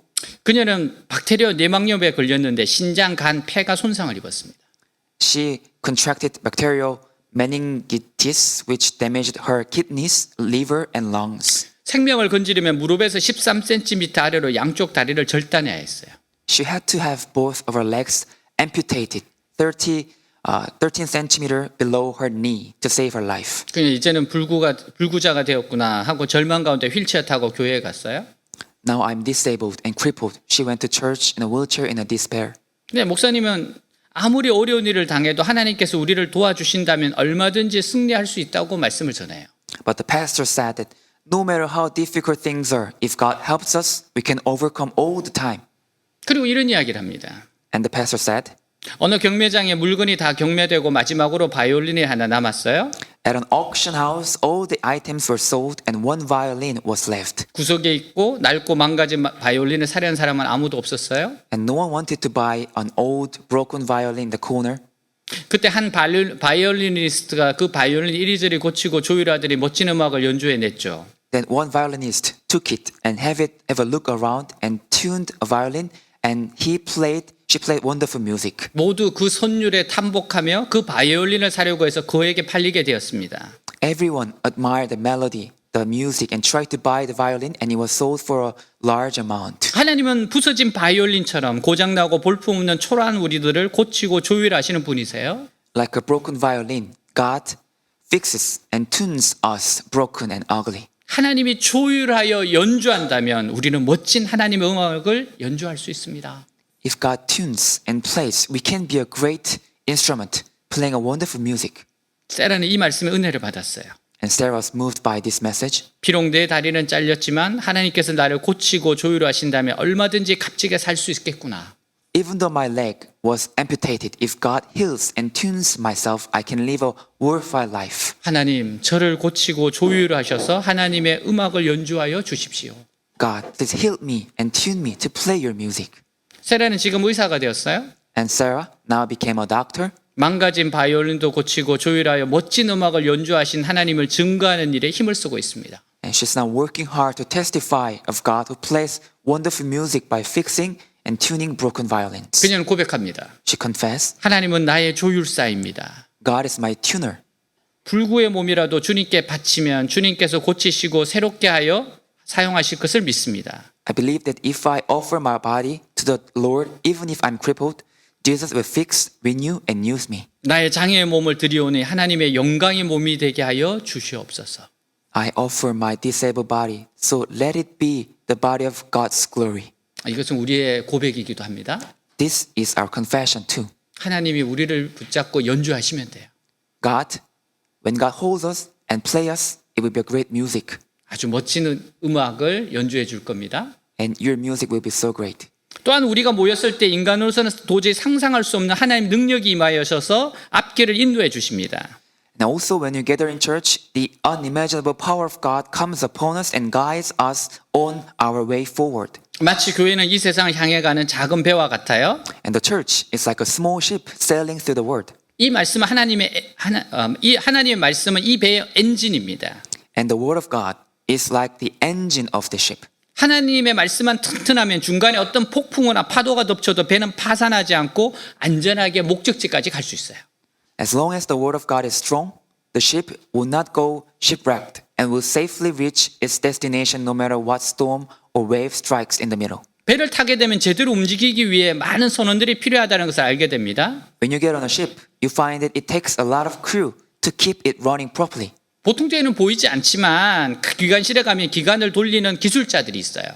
Speaker 3: 그녀는 박테리아 내막염에 걸렸는데 신장, 간, 폐가 손상을 입었습니다.
Speaker 4: She contracted bacterial meningitis, which damaged her kidneys, liver, and lungs.
Speaker 3: 생명을 건지려면 무릎에서 13cm 아래로 양쪽 다리를 절단해야 했어요.
Speaker 4: She had to have both of her legs amputated 13 centimeter below her knee to save her life.
Speaker 3: 그냥 이제는 불구자가 되었구나 하고 절망 가운데 휠체어 타고 교회에 갔어요.
Speaker 4: Now I'm disabled and crippled. She went to church in a wheelchair in a despair.
Speaker 3: 근데 목사님은 아무리 어려운 일을 당해도 하나님께서 우리를 도와주신다면 얼마든지 승리할 수 있다고 말씀을 전해요.
Speaker 4: But the pastor said that no matter how difficult things are, if God helps us, we can overcome all the time.
Speaker 3: 그리고 이런 이야기를 합니다.
Speaker 4: And the pastor said,
Speaker 3: 어느 경매장에 물건이 다 경매되고 마지막으로 바이올린이 하나 남았어요.
Speaker 4: at an auction house, all the items were sold and one violin was left.
Speaker 3: 구석에 있고 낡고 망가진 바이올린을 사려는 사람은 아무도 없었어요.
Speaker 4: And no one wanted to buy an old broken violin in the corner.
Speaker 3: 그때 한 바이올리니스트가 그 바이올린 이리저리 고치고 조율하더니 멋진 음악을 연주해냈죠.
Speaker 4: Then one violinist took it and have a look around and tuned a violin and she played wonderful music.
Speaker 3: 모두 그 선율에 탐복하며 그 바이올린을 사려고 해서 그에게 팔리게 되었습니다.
Speaker 4: Everyone admired the melody, the music and tried to buy the violin and it was sold for a large amount.
Speaker 3: 하나님은 부서진 바이올린처럼 고장나고 볼품없는 초라한 우리들을 고치고 조율하시는 분이세요.
Speaker 4: Like a broken violin, God fixes and tunes us broken and ugly.
Speaker 3: 하나님이 조율하여 연주한다면 우리는 멋진 하나님의 음악을 연주할 수 있습니다.
Speaker 4: If God tunes and plays, we can be a great instrument, playing a wonderful music.
Speaker 3: 세라는 이 말씀에 은혜를 받았어요.
Speaker 4: And Sarah was moved by this message.
Speaker 3: 비록 내 다리는 잘렸지만 하나님께서 나를 고치고 조율하신다면 얼마든지 값지게 살 수 있겠구나.
Speaker 4: Even though my leg was amputated, if God heals and tunes myself, I can live a worthwhile life.
Speaker 3: 하나님, 저를 고치고 조율하셔서 하나님의 음악을 연주하여 주십시오.
Speaker 4: God, please heal me and tune me to play your music.
Speaker 3: 세라는 지금 의사가 되었어요.
Speaker 4: And Sarah now became a doctor.
Speaker 3: 망가진 바이올린도 고치고 조율하여 멋진 음악을 연주하신 하나님을 증거하는 일에 힘을 쓰고 있습니다.
Speaker 4: And she's now working hard to testify of God who plays wonderful music by fixing and tuning broken violins.
Speaker 3: 그녀는 고백합니다.
Speaker 4: She confessed,
Speaker 3: 하나님은 나의 조율사입니다.
Speaker 4: God is my tuner.
Speaker 3: 불구의 몸이라도 주님께 바치면 주님께서 고치시고 새롭게 하여 사용하실 것을 믿습니다.
Speaker 4: I believe that if I offer my body to the Lord, even if I'm crippled, Jesus will fix, renew, and use me.
Speaker 3: 나의 장애의 몸을 드리오니 하나님의 영광의 몸이 되게 하여 주시옵소서.
Speaker 4: I offer my disabled body, so let it be the body of God's glory.
Speaker 3: 이것은 우리의 고백이기도 합니다.
Speaker 4: This is our confession too.
Speaker 3: 하나님이 우리를 붙잡고 연주하시면 돼요.
Speaker 4: God, when God holds us and play us, it will be a great music.
Speaker 3: 아주 멋진 음악을 연주해 줄 겁니다.
Speaker 4: And your music will be so great.
Speaker 3: 또한 우리가 모였을 때 인간으로서는 도저히 상상할 수 없는 하나님 능력이 임하여셔서 앞길을 인도해 주십니다.
Speaker 4: And also when you gather in church, the unimaginable power of God comes upon us and guides us on our way forward.
Speaker 3: 마치 교회는 이 세상을 향해 가는 작은 배와 같아요.
Speaker 4: And the church is like a small ship sailing through the world.
Speaker 3: 이 말씀은 하나님의 말씀은 이 배의 엔진입니다.
Speaker 4: And the word of God is like the engine of the ship.
Speaker 3: 하나님의 말씀만 튼튼하면 중간에 어떤 폭풍이나 파도가 덮쳐도 배는 파산하지 않고 안전하게 목적지까지 갈 수 있어요.
Speaker 4: As long as the word of God is strong, the ship will not go shipwrecked and will safely reach its destination no matter what storm or wave strikes in the middle.
Speaker 3: 배를 타게 되면 제대로 움직이기 위해 많은 선원들이 필요하다는 것을 알게 됩니다.
Speaker 4: When you get on a ship, you find that it takes a lot of crew to keep it running properly.
Speaker 3: 보통적으로는 보이지 않지만 그 기관실에 가면 기관을 돌리는 기술자들이 있어요.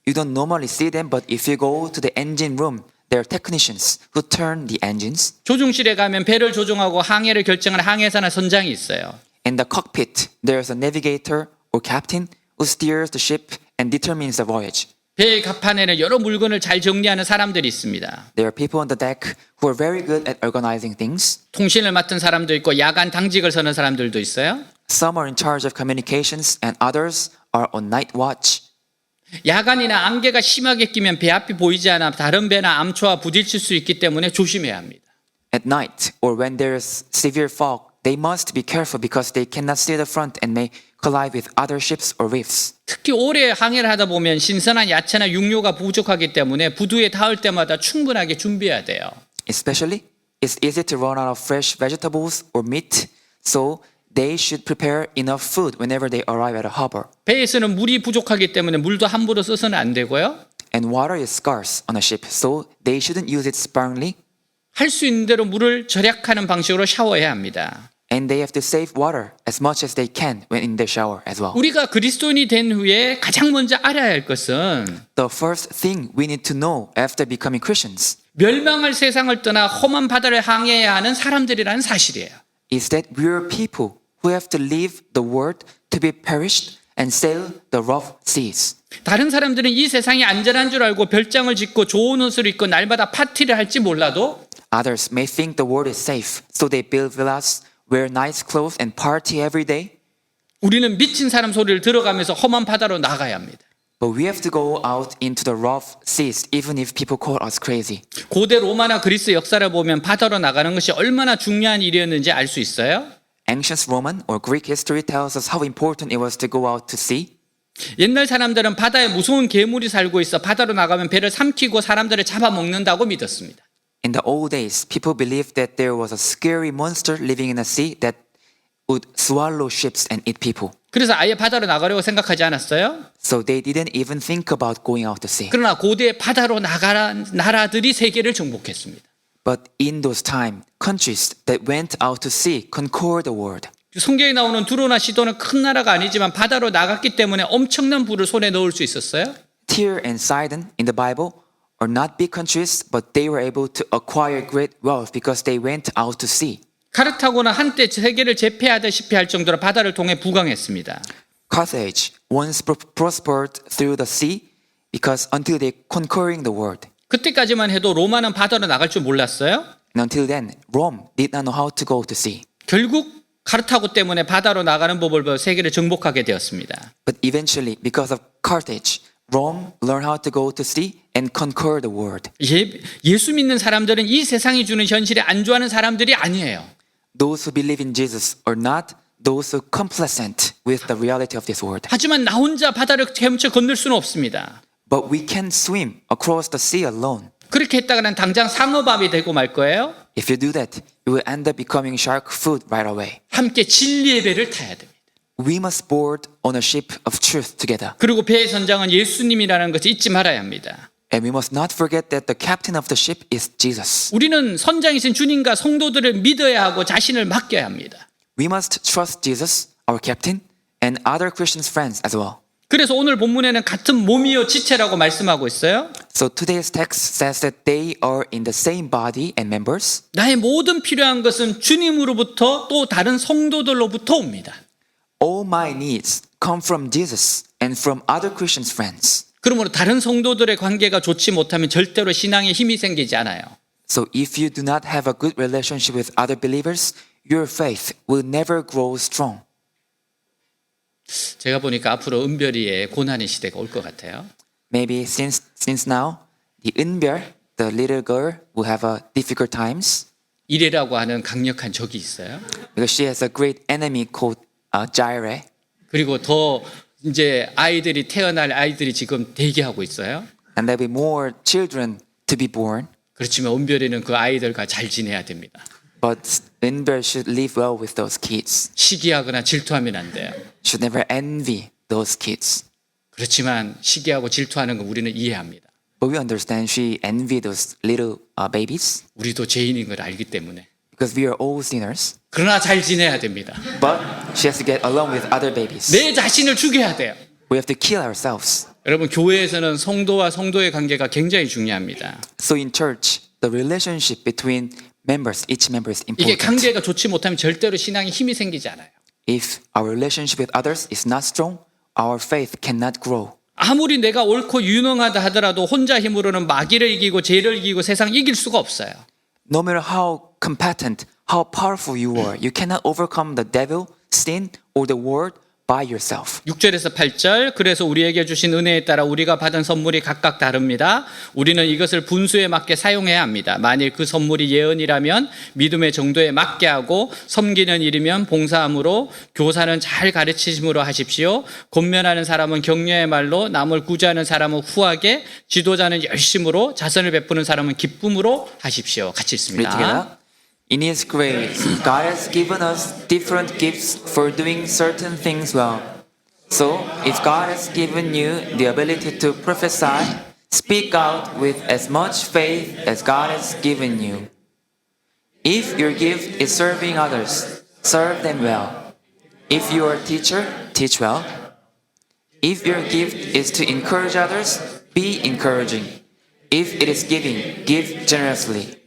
Speaker 4: You don't normally see them, but if you go to the engine room, there are technicians who turn the engines.
Speaker 3: 조종실에 가면 배를 조종하고 항해를 결정하는 항해사나 선장이 있어요.
Speaker 4: In the cockpit, there's a navigator or captain who steers the ship and determines the voyage.
Speaker 3: 배의 갑판에는 여러 물건을 잘 정리하는 사람들이 있습니다.
Speaker 4: There are people on the deck who are very good at organizing things.
Speaker 3: 통신을 맡은 사람도 있고 야간 당직을 서는 사람들도 있어요.
Speaker 4: Some are in charge of communications and others are on night watch.
Speaker 3: 야간이나 안개가 심하게 끼면 배 앞이 보이지 않아 다른 배나 암초와 부딪힐 수 있기 때문에 조심해야 합니다.
Speaker 4: At night or when there's severe fog, they must be careful because they cannot see the front and may collide with other ships or reefs.
Speaker 3: 특히 오래 항해를 하다 보면 신선한 야채나 육류가 부족하기 때문에 부두에 닿을 때마다 충분하게 준비해야 돼요.
Speaker 4: Especially, it's easy to run out of fresh vegetables or meat, so they should prepare enough food whenever they arrive at a harbor.
Speaker 3: 배에서는 물이 부족하기 때문에 물도 함부로 써서는 안 되고요.
Speaker 4: And water is scarce on a ship, so they shouldn't use it sparingly,
Speaker 3: 할 수 있는 대로 물을 절약하는 방식으로 샤워해야 합니다.
Speaker 4: and they have to save water as much as they can when in the shower as well.
Speaker 3: 우리가 그리스도인이 된 후에 가장 먼저 알아야 할 것은
Speaker 4: The first thing we need to know after becoming Christians
Speaker 3: 멸망할 세상을 떠나 험한 바다를 항해해야 하는 사람들이라는 사실이에요.
Speaker 4: is that we are people who have to leave the world to be perished and sail the rough seas.
Speaker 3: 다른 사람들은 이 세상이 안전한 줄 알고 별장을 짓고 좋은 옷을 입고 날마다 파티를 할지 몰라도
Speaker 4: Others may think the world is safe, so they build villas, wear nice clothes, and party every day.
Speaker 3: 우리는 미친 사람 소리를 들어가면서 험한 바다로 나가야 합니다.
Speaker 4: But we have to go out into the rough seas, even if people call us crazy.
Speaker 3: 고대 로마나 그리스 역사를 보면 바다로 나가는 것이 얼마나 중요한 일이었는지 알 수 있어요?
Speaker 4: Ancient Roman or Greek history tells us how important it was to go out to sea.
Speaker 3: 옛날 사람들은 바다에 무서운 괴물이 살고 있어 바다로 나가면 배를 삼키고 사람들을 잡아먹는다고 믿었습니다.
Speaker 4: In the old days, people believed that there was a scary monster living in the sea that would swallow ships and eat people.
Speaker 3: 그래서 아예 바다로 나가려고 생각하지 않았어요?
Speaker 4: So they didn't even think about going out to sea.
Speaker 3: 그러나 고대 바다로 나가란 나라들이 세계를 정복했습니다.
Speaker 4: But in those times, countries that went out to sea conquered the world.
Speaker 3: 성경에 나오는 두로나 시도는 큰 나라가 아니지만 바다로 나갔기 때문에 엄청난 부를 손에 넣을 수 있었어요.
Speaker 4: Tyre and Sidon in the Bible are not big countries, but they were able to acquire great wealth because they went out to sea.
Speaker 3: 카르타고는 한때 세계를 제패하다시피 할 정도로 바다를 통해 부강했습니다.
Speaker 4: Carthage once prospered through the sea because until they conquering the world.
Speaker 3: 그때까지만 해도 로마는 바다로 나갈 줄 몰랐어요.
Speaker 4: And until then, Rome did not know how to go to sea.
Speaker 3: 결국 카르타고 때문에 바다로 나가는 법을 배워 세계를 정복하게 되었습니다.
Speaker 4: But eventually, because of Carthage, Rome learned how to go to sea and conquer the world.
Speaker 3: 예수 믿는 사람들은 이 세상이 주는 현실에 안주하는 사람들이 아니에요.
Speaker 4: Those who believe in Jesus are not those who complacent with the reality of this world.
Speaker 3: 하지만 나 혼자 바다를 헤엄쳐 건널 수는 없습니다.
Speaker 4: But we can swim across the sea alone.
Speaker 3: 그렇게 했다가는 당장 상어밥이 되고 말 거예요.
Speaker 4: If you do that, you will end up becoming shark food right away.
Speaker 3: 함께 진리의 배를 타야 됩니다.
Speaker 4: We must board on a ship of truth together.
Speaker 3: 그리고 배의 선장은 예수님이라는 것을 잊지 말아야 합니다.
Speaker 4: And we must not forget that the captain of the ship is Jesus.
Speaker 3: 우리는 선장이신 주님과 성도들을 믿어야 하고 자신을 맡겨야 합니다.
Speaker 4: We must trust Jesus, our captain, and other Christian friends as well.
Speaker 3: 그래서 오늘 본문에는 같은 몸이요 지체라고 말씀하고 있어요.
Speaker 4: So today's text says that they are in the same body and members.
Speaker 3: 나의 모든 필요한 것은 주님으로부터 또 다른 성도들로부터 옵니다.
Speaker 4: All my needs come from Jesus and from other Christian friends.
Speaker 3: 그러므로 다른 성도들의 관계가 좋지 못하면 절대로 신앙에 힘이 생기지 않아요.
Speaker 4: So if you do not have a good relationship with other believers, your faith will never grow strong.
Speaker 3: 제가 보니까 앞으로 은별이의 고난의 시대가 올 것 같아요.
Speaker 4: Maybe since now, the Eunbyul, the little girl, will have a difficult times
Speaker 3: 이레라고 하는 강력한 적이 있어요.
Speaker 4: because she has a great enemy called Jaire.
Speaker 3: 그리고 더 이제 아이들이 태어날 아이들이 지금 대기하고 있어요.
Speaker 4: And there will be more children to be born.
Speaker 3: 그렇지만 은별이는 그 아이들과 잘 지내야 됩니다.
Speaker 4: But Eunbyul should live well with those kids.
Speaker 3: 시기하거나 질투하면 안 돼요.
Speaker 4: Should never envy those kids.
Speaker 3: 그렇지만 시기하고 질투하는 건 우리는 이해합니다.
Speaker 4: But we understand she envied those little babies
Speaker 3: 우리도 죄인인 걸 알기 때문에.
Speaker 4: because we are all sinners.
Speaker 3: 그러나 잘 지내야 됩니다.
Speaker 4: But she has to get along with other babies.
Speaker 3: 내 자신을 죽여야 돼요.
Speaker 4: We have to kill ourselves.
Speaker 3: 여러분 교회에서는 성도와 성도의 관계가 굉장히 중요합니다.
Speaker 4: So in church, the relationship between members, each member is
Speaker 3: 이게
Speaker 4: important.
Speaker 3: 관계가 좋지 못하면 절대로 신앙에 힘이 생기지 않아요.
Speaker 4: If our relationship with others is not strong, our faith cannot grow.
Speaker 3: 아무리 내가 옳고 유능하다 하더라도 혼자 힘으로는 마귀를 이기고 죄를 이기고 세상 이길 수가 없어요.
Speaker 4: No matter how competent, how powerful you are, you cannot overcome the devil, sin, or the world by yourself.
Speaker 3: 6절에서 8절 그래서 우리에게 주신 은혜에 따라 우리가 받은 선물이 각각 다릅니다. 우리는 이것을 분수에 맞게 사용해야 합니다. 만일 그 선물이 예언이라면 믿음의 정도에 맞게 하고 섬기는 일이면 봉사함으로 교사는 잘 가르치심으로 하십시오. 권면하는 사람은 격려의 말로 남을 구제하는 사람은 후하게 지도자는 열심으로 자선을 베푸는 사람은 기쁨으로 하십시오. 같이
Speaker 4: Read
Speaker 3: 읽습니다.
Speaker 4: together. In His grace, God has given us different gifts for doing certain things well. So, if God has given you the ability to prophesy, speak out with as much faith as God has given you. If your gift is serving others, serve them well. If you are a teacher, teach well. If your gift is to encourage others, be encouraging. If it is giving, give generously.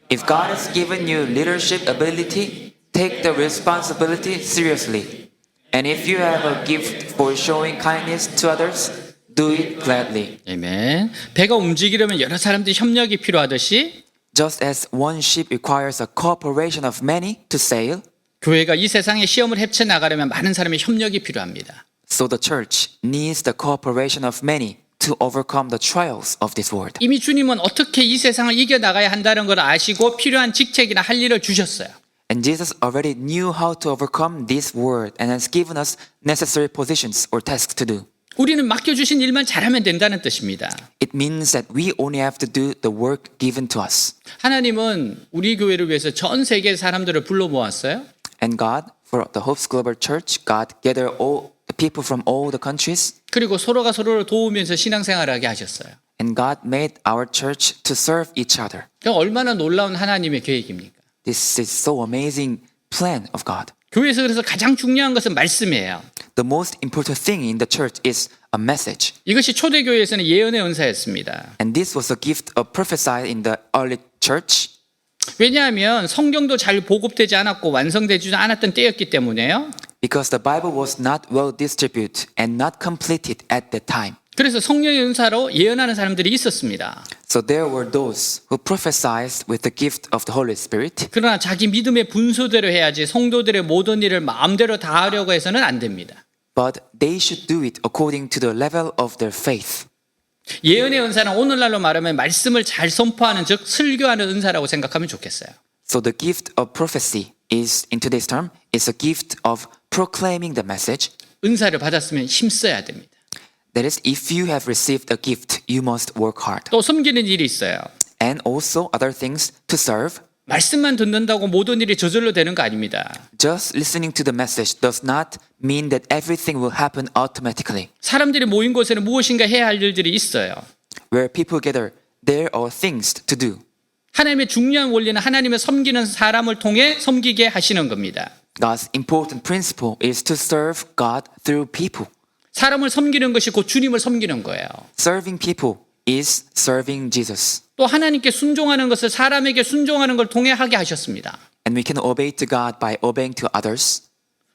Speaker 4: If God has given you leadership ability, take the responsibility seriously. And if you have a gift for showing kindness to others, do it gladly.
Speaker 3: 아멘. 배가 움직이려면 여러 사람들이 협력이 필요하듯이
Speaker 4: Just as one ship requires a cooperation of many to sail,
Speaker 3: 교회가 이 세상의 시험을 헤쳐나가려면 많은 사람의 협력이 필요합니다.
Speaker 4: so the church needs the cooperation of many to overcome the trials of this world.
Speaker 3: 이미 주님은 어떻게 이 세상을 이겨나가야 한다는 걸 아시고 필요한 직책이나 할 일을 주셨어요.
Speaker 4: And Jesus already knew how to overcome this world and has given us necessary positions or tasks to do.
Speaker 3: 우리는 맡겨주신 일만 잘하면 된다는 뜻입니다.
Speaker 4: It means that we only have to do the work given to us.
Speaker 3: 하나님은 우리 교회를 위해서 전 세계 사람들을 불러 모았어요.
Speaker 4: And God, for the Hopes Global Church, God gathered all the people from all the countries.
Speaker 3: 그리고 서로가 서로를 도우면서 신앙생활을 하게 하셨어요.
Speaker 4: And God made our church to serve each other.
Speaker 3: 그럼 얼마나 놀라운 하나님의 계획입니까?
Speaker 4: This is so amazing plan of God.
Speaker 3: 교회에서 그래서 가장 중요한 것은 말씀이에요.
Speaker 4: The most important thing in the church is a message.
Speaker 3: 이것이 초대교회에서는 예언의 은사였습니다.
Speaker 4: And this was a gift of prophesy in the early church.
Speaker 3: 왜냐하면 성경도 잘 보급되지 않았고 완성되지 않았던 때였기 때문에요.
Speaker 4: Because the Bible was not well distributed and not completed at that time.
Speaker 3: 그래서 성령의 은사로 예언하는 사람들이 있었습니다.
Speaker 4: So there were those who prophesied with the gift of the Holy Spirit.
Speaker 3: 그러나 자기 믿음의 분수대로 해야지 성도들의 모든 일을 마음대로 다 하려고 해서는 안 됩니다.
Speaker 4: But they should do it according to the level of their faith.
Speaker 3: 예언의 은사는 오늘날로 말하면 말씀을 잘 선포하는 즉 설교하는 은사라고 생각하면 좋겠어요.
Speaker 4: So the gift of prophecy is, in today's term, is a gift of proclaiming the message.
Speaker 3: 은사를 받았으면 힘써야 됩니다.
Speaker 4: That is, if you have received a gift, you must work hard.
Speaker 3: 또 섬기는 일이 있어요.
Speaker 4: And also other things to serve.
Speaker 3: 말씀만 듣는다고 모든 일이 저절로 되는 거 아닙니다.
Speaker 4: Just listening to the message does not mean that everything will happen automatically.
Speaker 3: 사람들이 모인 곳에는 무엇인가 해야 할 일들이 있어요.
Speaker 4: Where people gather, there are things to do.
Speaker 3: 하나님의 중요한 원리는 하나님을 섬기는 사람을 통해 섬기게 하시는 겁니다.
Speaker 4: God's important principle is to serve God through people.
Speaker 3: 사람을 섬기는 것이 곧 주님을 섬기는 거예요.
Speaker 4: Serving people is serving Jesus.
Speaker 3: 또 하나님께 순종하는 것을 사람에게 순종하는 걸 통해 하게 하셨습니다.
Speaker 4: And we can obey to God by obeying to others.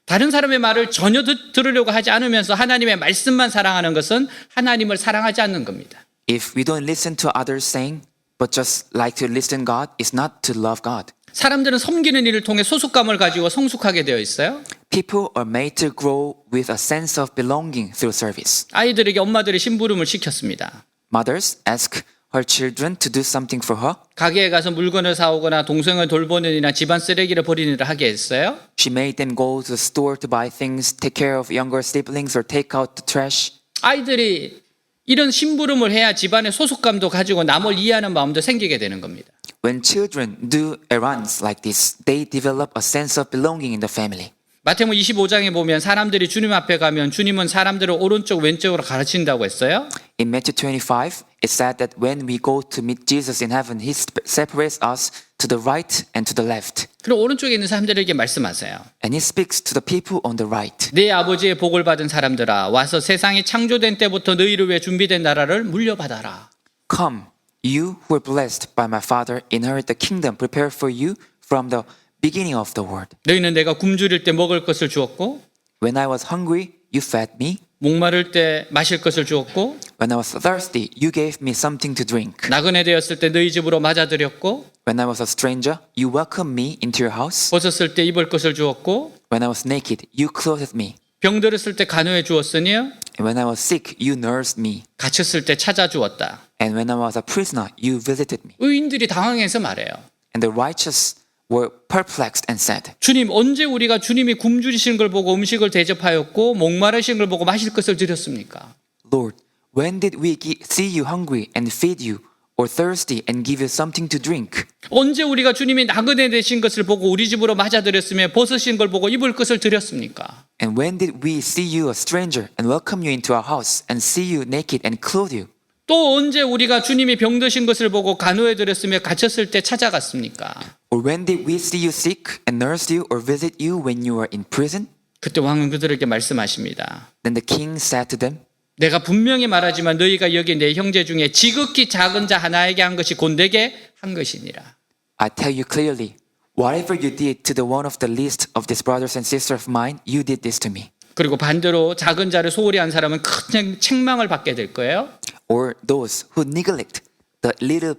Speaker 3: 다른 사람의 말을 전혀 들으려고 하지 않으면서 하나님의 말씀만 사랑하는 것은 하나님을 사랑하지 않는 겁니다.
Speaker 4: If we don't listen to others saying, but just like to listen God, is not to love God.
Speaker 3: 사람들은 섬기는 일을 통해 소속감을 가지고 성숙하게 되어 있어요.
Speaker 4: People are made to grow with a sense of belonging through service.
Speaker 3: 아이들에게 엄마들이 심부름을 시켰습니다.
Speaker 4: Mothers ask her children to do something for her.
Speaker 3: 가게에 가서 물건을 사오거나 동생을 돌보는 일이나 집안 쓰레기를 버리는 일을 하게 했어요.
Speaker 4: She made them go to the store to buy things, take care of younger siblings, or take out the trash.
Speaker 3: 아이들이 이런 심부름을 해야 집안의 소속감도 가지고 남을 이해하는 마음도 생기게 되는 겁니다.
Speaker 4: When children do errands like this, they develop a sense of belonging in the family.
Speaker 3: 마태복음 25장에 보면 사람들이 주님 앞에 가면 주님은 사람들을 오른쪽 왼쪽으로 가르친다고 했어요.
Speaker 4: In Matthew 25, It said that when we go to meet Jesus in heaven, He separates us to the right and to the left.
Speaker 3: 그리고 오른쪽에 있는 사람들에게 말씀하세요.
Speaker 4: And He speaks to the people on the right.
Speaker 3: 네 아버지의 복을 받은 사람들아, 와서 세상이 창조된 때부터 너희를 위해 준비된 나라를 물려받아라.
Speaker 4: Come, you who are blessed by my Father, inherit the kingdom prepared for you from the beginning of the world.
Speaker 3: 너희는 내가 굶주릴 때 먹을 것을 주었고,
Speaker 4: When I was hungry, you fed me.
Speaker 3: 목마를 때 마실 것을 주었고,
Speaker 4: When I was thirsty, you gave me something to drink.
Speaker 3: 나그네 되었을 때 너희 집으로 맞아들였고,
Speaker 4: When I was a stranger, you welcomed me into your house.
Speaker 3: 벗었을 때 입을 것을 주었고,
Speaker 4: When I was naked, you clothed me.
Speaker 3: 병들었을 때 간호해 주었으니
Speaker 4: And when I was sick, you nursed me.
Speaker 3: 갇혔을 때 찾아주었다.
Speaker 4: And when I was a prisoner, you visited me.
Speaker 3: 의인들이 당황해서 말해요.
Speaker 4: And the righteous were perplexed and said,
Speaker 3: 주님, 언제 우리가 주님이 굶주리시는 걸 보고 음식을 대접하였고 목마르신 걸 보고 마실 것을 드렸습니까?
Speaker 4: Lord, when did we see you hungry and feed you, or thirsty and give you something to drink?
Speaker 3: 언제 우리가 주님이 나그네 되신 것을 보고 우리 집으로 맞아들였으며 벗으신 걸 보고 입을 것을 드렸습니까?
Speaker 4: And when did we see you a stranger and welcome you into our house and see you naked and clothe you?
Speaker 3: 또 언제 우리가 주님이 병드신 것을 보고 간호해 드렸으며 갇혔을 때 찾아갔습니까?
Speaker 4: Or when did we see you sick and nurse you or visit you when you were in prison?
Speaker 3: 그때 왕은 그들에게 말씀하십니다.
Speaker 4: Then the king said to them,
Speaker 3: 내가 분명히 말하지만 너희가 여기 내 형제 중에 지극히 작은 자 하나에게 한 것이 곧 내게 한 것이니라.
Speaker 4: I tell you clearly, whatever you did to the one of the least of these brothers and sisters of mine, you did this to me.
Speaker 3: 그리고 반대로 작은 자를 소홀히 한 사람은 큰 책망을 받게 될 거예요.
Speaker 4: Or those who neglect the little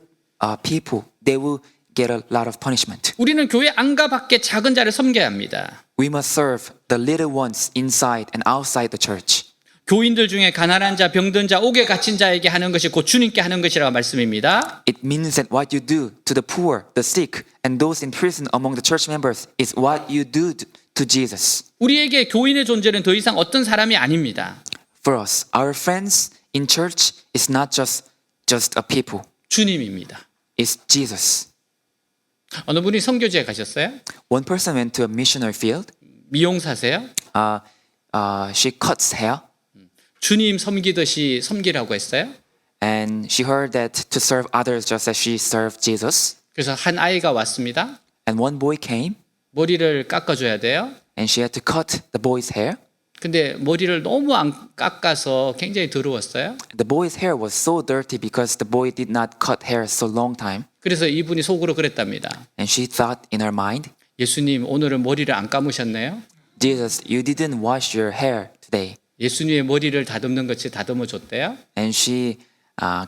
Speaker 4: people, they will get a lot of punishment.
Speaker 3: 우리는 교회 안과 밖에 작은 자를 섬겨야 합니다.
Speaker 4: We must serve the little ones inside and outside the church.
Speaker 3: 교인들 중에 가난한 자, 병든 자, 옥에 갇힌 자에게 하는 것이 곧 주님께 하는 것이라고 말씀입니다.
Speaker 4: It means that what you do to the poor, the sick, and those in prison among the church members is what you do to Jesus.
Speaker 3: 우리에게 교인의 존재는 더 이상 어떤 사람이 아닙니다.
Speaker 4: For us, our friends in church is not just a people.
Speaker 3: 주님입니다.
Speaker 4: It's Jesus.
Speaker 3: 어느 분이 선교지에 가셨어요?
Speaker 4: One person went to a missionary field.
Speaker 3: 미용사세요?
Speaker 4: She cuts hair.
Speaker 3: 주님 섬기듯이 섬기라고 했어요.
Speaker 4: And she heard that to serve others just as she served Jesus.
Speaker 3: 그래서 한 아이가 왔습니다.
Speaker 4: And one boy came
Speaker 3: 머리를 깎아줘야 돼요.
Speaker 4: and she had to cut the boy's hair.
Speaker 3: 근데 머리를 너무 안 깎아서 굉장히 더러웠어요.
Speaker 4: The boy's hair was so dirty because the boy did not cut hair so long time.
Speaker 3: 그래서 이분이 속으로 그랬답니다.
Speaker 4: And she thought in her mind,
Speaker 3: 예수님, 오늘은 머리를 안 감으셨네요.
Speaker 4: Jesus, you didn't wash your hair today.
Speaker 3: 예수님의 머리를 다듬는 것이 다듬어 줬대요.
Speaker 4: And she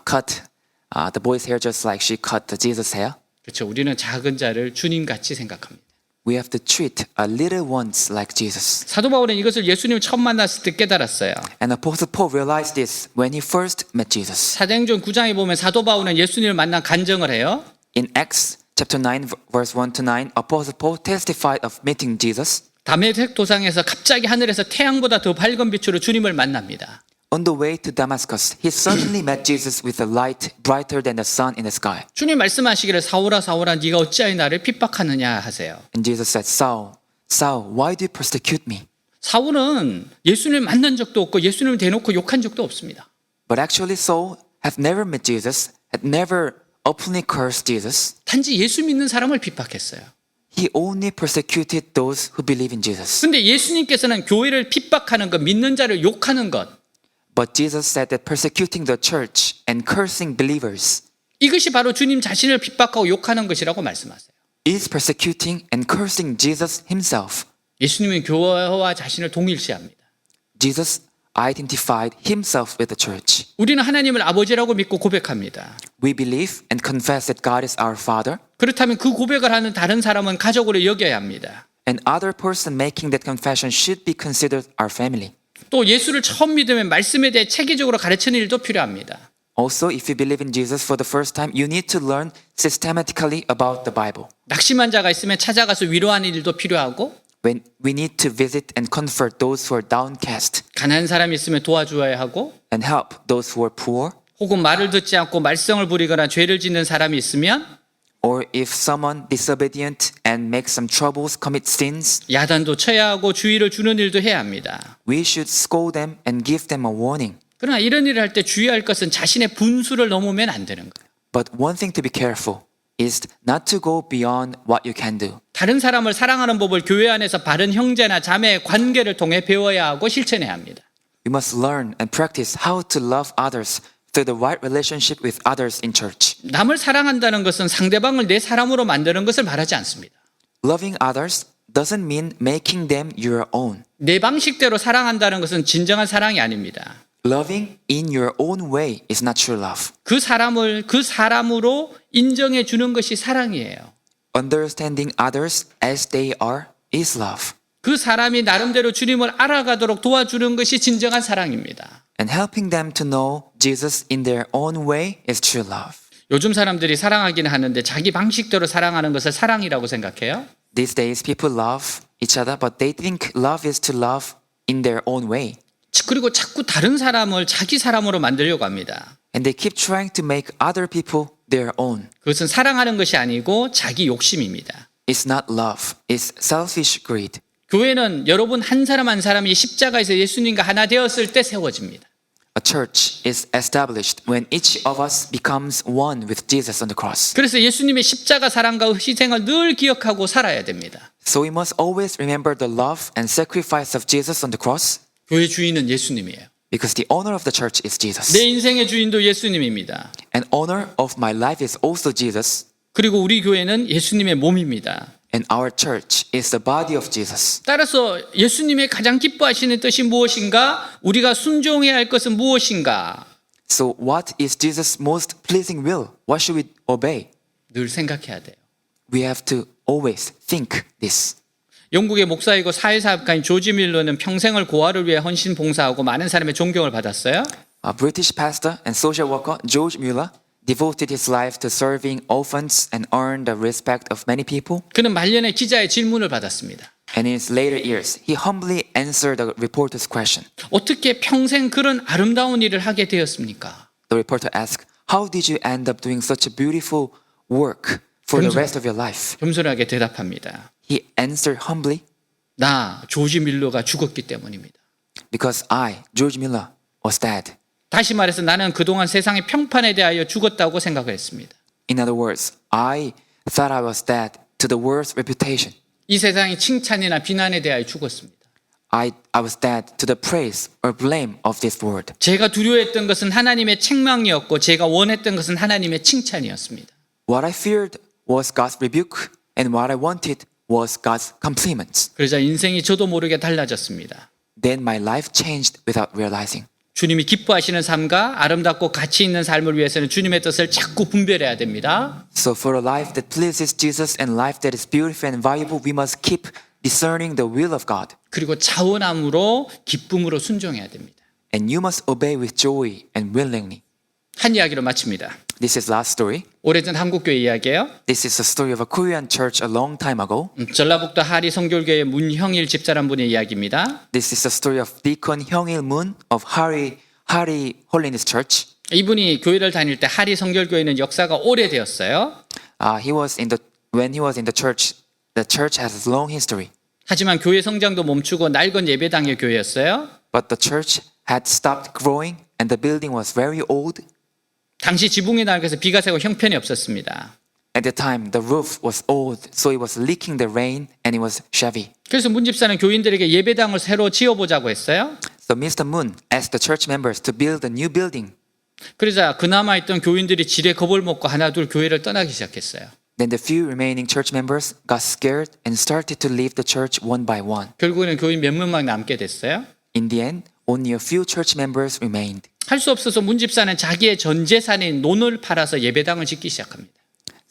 Speaker 4: cut the boy's hair just like she cut the Jesus' hair.
Speaker 3: 그렇죠. 우리는 작은 자를 주님같이 생각합니다.
Speaker 4: We have to treat our little ones like Jesus.
Speaker 3: 사도 바울은 이것을 예수님을 처음 만났을 때 깨달았어요.
Speaker 4: And Apostle Paul realized this when he first met Jesus.
Speaker 3: 사도행전 9장에 보면 사도 바울은 예수님을 만나 간증을 해요.
Speaker 4: In Acts chapter 9 verse 1 to 9, Apostle Paul testified of meeting Jesus.
Speaker 3: 다메섹 도상에서 갑자기 하늘에서 태양보다 더 밝은 빛으로 주님을 만납니다.
Speaker 4: On the way to Damascus, he suddenly met Jesus with a light brighter than the sun in the sky.
Speaker 3: 주님 말씀하시기를 사울아 사울아 네가 어찌하여 나를 핍박하느냐 하세요.
Speaker 4: And Jesus said, Saul, Saul, why do you persecute me?
Speaker 3: 사울은 예수님을 만난 적도 없고 예수님을 대놓고 욕한 적도 없습니다.
Speaker 4: But actually Saul had never met Jesus, had never openly cursed Jesus.
Speaker 3: 단지 예수 믿는 사람을 핍박했어요.
Speaker 4: He only persecuted those who believe in Jesus.
Speaker 3: 근데 예수님께서는 교회를 핍박하는 것, 믿는 자를 욕하는 것,
Speaker 4: But Jesus said that persecuting the church and cursing believers
Speaker 3: 이것이 바로 주님 자신을 핍박하고 욕하는 것이라고 말씀하세요.
Speaker 4: is persecuting and cursing Jesus himself.
Speaker 3: 예수님은 교회와 자신을 동일시합니다.
Speaker 4: Jesus identified himself with the church.
Speaker 3: 우리는 하나님을 아버지라고 믿고 고백합니다.
Speaker 4: We believe and confess that God is our Father,
Speaker 3: 그렇다면 그 고백을 하는 다른 사람은 가족으로 여겨야 합니다.
Speaker 4: and other person making that confession should be considered our family.
Speaker 3: 또 예수를 처음 믿으면 말씀에 대해 체계적으로 가르치는 일도 필요합니다.
Speaker 4: Also, if you believe in Jesus for the first time, you need to learn systematically about the Bible.
Speaker 3: 낙심한 자가 있으면 찾아가서 위로하는 일도 필요하고
Speaker 4: When we need to visit and comfort those who are downcast
Speaker 3: 가난한 사람이 있으면 도와주어야 하고
Speaker 4: and help those who are poor,
Speaker 3: 혹은 말을 듣지 않고 말썽을 부리거나 죄를 짓는 사람이 있으면
Speaker 4: or if someone disobedient and makes some troubles, commit sins,
Speaker 3: 야단도 쳐야 하고 주의를 주는 일도 해야 합니다.
Speaker 4: we should scold them and give them a warning.
Speaker 3: 그러나 이런 일을 할 때 주의할 것은 자신의 분수를 넘으면 안 되는 거예요.
Speaker 4: But one thing to be careful is not to go beyond what you can do.
Speaker 3: 다른 사람을 사랑하는 법을 교회 안에서 바른 형제나 자매의 관계를 통해 배워야 하고 실천해야 합니다.
Speaker 4: We must learn and practice how to love others through the right relationship with others in church.
Speaker 3: 남을 사랑한다는 것은 상대방을 내 사람으로 만드는 것을 말하지 않습니다.
Speaker 4: Loving others doesn't mean making them your own.
Speaker 3: 내 방식대로 사랑한다는 것은 진정한 사랑이 아닙니다.
Speaker 4: Loving in your own way is not true love.
Speaker 3: 그 사람을 그 사람으로 인정해 주는 것이 사랑이에요.
Speaker 4: Understanding others as they are is love.
Speaker 3: 그 사람이 나름대로 주님을 알아가도록 도와주는 것이 진정한 사랑입니다.
Speaker 4: And helping them to know Jesus in their own way is true love.
Speaker 3: 요즘 사람들이 사랑하기는 하는데 자기 방식대로 사랑하는 것을 사랑이라고 생각해요.
Speaker 4: These days people love each other, but they think love is to love in their own way.
Speaker 3: 그리고 자꾸 다른 사람을 자기 사람으로 만들려고 합니다.
Speaker 4: And they keep trying to make other people their own.
Speaker 3: 그것은 사랑하는 것이 아니고 자기 욕심입니다.
Speaker 4: It's not love, it's selfish greed.
Speaker 3: 교회는 여러분 한 사람 한 사람이 십자가에서 예수님과 하나 되었을 때 세워집니다.
Speaker 4: A church is established when each of us becomes one with Jesus on the cross.
Speaker 3: 그래서 예수님의 십자가 사랑과 희생을 늘 기억하고 살아야 됩니다.
Speaker 4: So we must always remember the love and sacrifice of Jesus on the cross
Speaker 3: 교회 주인은 예수님이에요.
Speaker 4: because the owner of the church is Jesus.
Speaker 3: 내 인생의 주인도 예수님입니다.
Speaker 4: And owner of my life is also Jesus.
Speaker 3: 그리고 우리 교회는 예수님의 몸입니다.
Speaker 4: And our church is the body of Jesus.
Speaker 3: 따라서 예수님의 가장 기뻐하시는 뜻이 무엇인가? 우리가 순종해야 할 것은 무엇인가?
Speaker 4: So what is Jesus' most pleasing will? What should we obey?
Speaker 3: 늘 생각해야 돼요.
Speaker 4: We have to always think this.
Speaker 3: 영국의 목사이고 사회사업가인 조지 밀러는 평생을 고아를 위해 헌신 봉사하고 많은 사람의 존경을 받았어요.
Speaker 4: A British pastor and social worker, George Mueller, devoted his life to serving orphans and earned the respect of many people.
Speaker 3: 그는 말년에 기자의 질문을 받았습니다.
Speaker 4: And in his later years, he humbly answered the reporter's question.
Speaker 3: 어떻게 평생 그런 아름다운 일을 하게 되었습니까?
Speaker 4: The reporter asked, "How did you end up doing such a beautiful work for the rest of your life?"
Speaker 3: 겸손하게 대답합니다.
Speaker 4: He answered humbly,
Speaker 3: 나 조지 밀러가 죽었기 때문입니다.
Speaker 4: "Because I, George Mueller, was dead."
Speaker 3: 다시 말해서 나는 그동안 세상의 평판에 대하여 죽었다고 생각을 했습니다.
Speaker 4: In other words, I thought I was dead to the world's reputation.
Speaker 3: 이 세상의 칭찬이나 비난에 대하여 죽었습니다.
Speaker 4: I was dead to the praise or blame of this world.
Speaker 3: 제가 두려워했던 것은 하나님의 책망이었고 제가 원했던 것은 하나님의 칭찬이었습니다.
Speaker 4: What I feared was God's rebuke, and what I wanted was God's compliments.
Speaker 3: 그러자 인생이 저도 모르게 달라졌습니다.
Speaker 4: Then my life changed without realizing.
Speaker 3: 주님이 기뻐하시는 삶과 아름답고 가치 있는 삶을 위해서는 주님의 뜻을 자꾸 분별해야 됩니다.
Speaker 4: So for a life that pleases Jesus and life that is beautiful and valuable, we must keep discerning the will of God.
Speaker 3: 그리고 자원함으로 기쁨으로 순종해야 됩니다.
Speaker 4: And you must obey with joy and willingly.
Speaker 3: 한 이야기로 마칩니다.
Speaker 4: This is last story.
Speaker 3: 오래전 한국교회 이야기예요.
Speaker 4: This is a story of a Korean church a long time ago.
Speaker 3: 전라북도 하리 성결교회 문형일 집사란 분의 이야기입니다.
Speaker 4: This is the story of Deacon Hyungil Moon of Hari Holiness Church.
Speaker 3: 이분이 교회를 다닐 때 하리 성결교회는 역사가 오래되었어요.
Speaker 4: When he was in the church has a long history.
Speaker 3: 하지만 교회 성장도 멈추고 낡은 예배당의 교회였어요.
Speaker 4: But the church had stopped growing and the building was very old.
Speaker 3: 당시 지붕이 낡아서 비가 새고 형편이 없었습니다.
Speaker 4: At the time, the roof was old, so it was leaking the rain and it was shabby.
Speaker 3: 그래서 문 집사는 교인들에게 예배당을 새로 지어보자고 했어요.
Speaker 4: So Mr. Moon asked the church members to build a new building.
Speaker 3: 그러자 그나마 있던 교인들이 지레 겁을 먹고 하나둘 교회를 떠나기 시작했어요.
Speaker 4: Then the few remaining church members got scared and started to leave the church one by one.
Speaker 3: 결국에는 교인 몇 명만 남게 됐어요.
Speaker 4: In the end, only a few church members remained.
Speaker 3: 할 수 없어서 문 집사는 자기의 전 재산인 논을 팔아서 예배당을 짓기 시작합니다.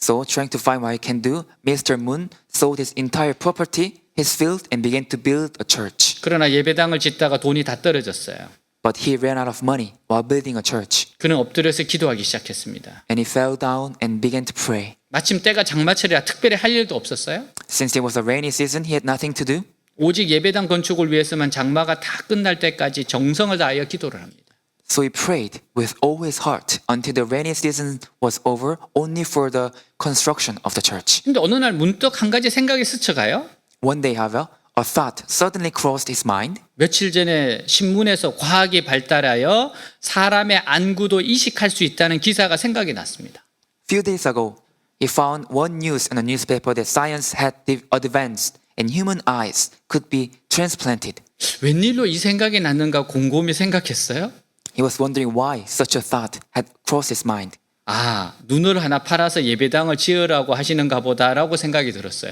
Speaker 4: So, trying to find what he can do, Mr. Moon sold his entire property, his field, and began to build a church.
Speaker 3: 그러나 예배당을 짓다가 돈이 다 떨어졌어요.
Speaker 4: But he ran out of money while building a church.
Speaker 3: 그는 엎드려서 기도하기 시작했습니다.
Speaker 4: And he fell down and began to pray.
Speaker 3: 마침 때가 장마철이라 특별히 할 일도 없었어요.
Speaker 4: Since it was a rainy season, he had nothing to do.
Speaker 3: 오직 예배당 건축을 위해서만 장마가 다 끝날 때까지 정성을 다하여 기도를 합니다.
Speaker 4: So he prayed with all his heart until the rainy season was over, only for the construction of the church.
Speaker 3: 근데 어느 날 문득 한 가지 생각이 스쳐가요.
Speaker 4: One day, however, a thought suddenly crossed his mind.
Speaker 3: 며칠 전에 신문에서 과학이 발달하여 사람의 안구도 이식할 수 있다는 기사가 생각이 났습니다.
Speaker 4: Few days ago, he found one news in a newspaper that science had advanced and human eyes could be transplanted.
Speaker 3: 웬일로 이 생각이 났는가 곰곰이 생각했어요.
Speaker 4: He was wondering why such a thought had crossed his mind.
Speaker 3: 아, 눈을 하나 팔아서 예배당을 지으라고 하시는가 보다라고 생각이 들었어요.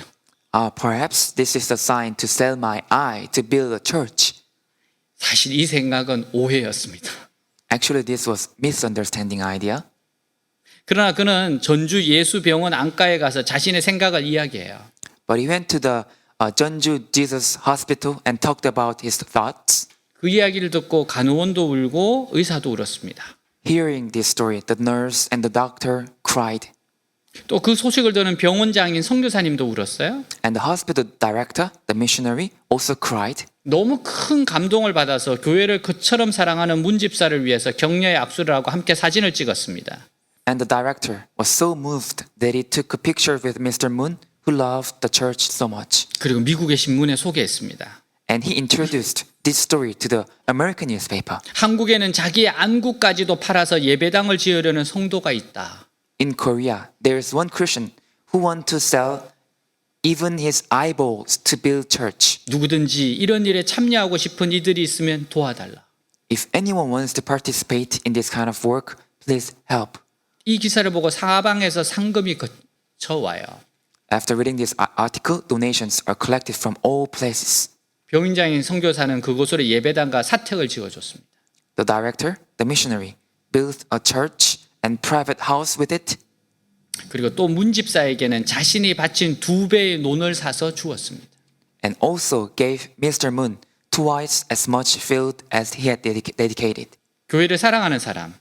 Speaker 4: Perhaps this is a sign to sell my eye to build a church.
Speaker 3: 사실 이 생각은 오해였습니다.
Speaker 4: Actually, this was misunderstanding idea.
Speaker 3: 그러나 그는 전주 예수병원 안과에 가서 자신의 생각을 이야기해요.
Speaker 4: But he went to the Jeonju Jesus Hospital and talked about his thoughts.
Speaker 3: 그 이야기를 듣고 간호원도 울고 의사도 울었습니다.
Speaker 4: Hearing this story, the nurse and the doctor cried.
Speaker 3: 또 그 소식을 듣는 병원장인 선교사님도 울었어요.
Speaker 4: And the hospital director, the missionary, also cried.
Speaker 3: 너무 큰 감동을 받아서 교회를 그처럼 사랑하는 문 집사를 위해서 격려의 악수를 하고 함께 사진을 찍었습니다.
Speaker 4: And the director was so moved that he took a picture with Mr. Moon, who loved the church so much.
Speaker 3: 그리고 미국의 신문에 소개했습니다.
Speaker 4: And he introduced this story to the American newspaper.
Speaker 3: 한국에는 자기의 안구까지도 팔아서 예배당을 지으려는 성도가 있다.
Speaker 4: In Korea, there is one Christian who wants to sell even his eyeballs to build church.
Speaker 3: 누구든지 이런 일에 참여하고 싶은 이들이 있으면 도와달라.
Speaker 4: If anyone wants to participate in this kind of work, please help.
Speaker 3: 이 기사를 보고 사방에서 상금이 거쳐와요.
Speaker 4: After reading this article, donations are collected from all places.
Speaker 3: 병인장인 선교사는 그곳으로 예배당과 사택을 지어줬습니다.
Speaker 4: The director, the missionary, built a church and private house with it.
Speaker 3: 그리고 또 문집사에게는 자신이 바친 2배의 논을 사서 주었습니다.
Speaker 4: And also gave Mr. Moon twice as much field as he had dedicated.
Speaker 3: 교회를 사랑하는 사람,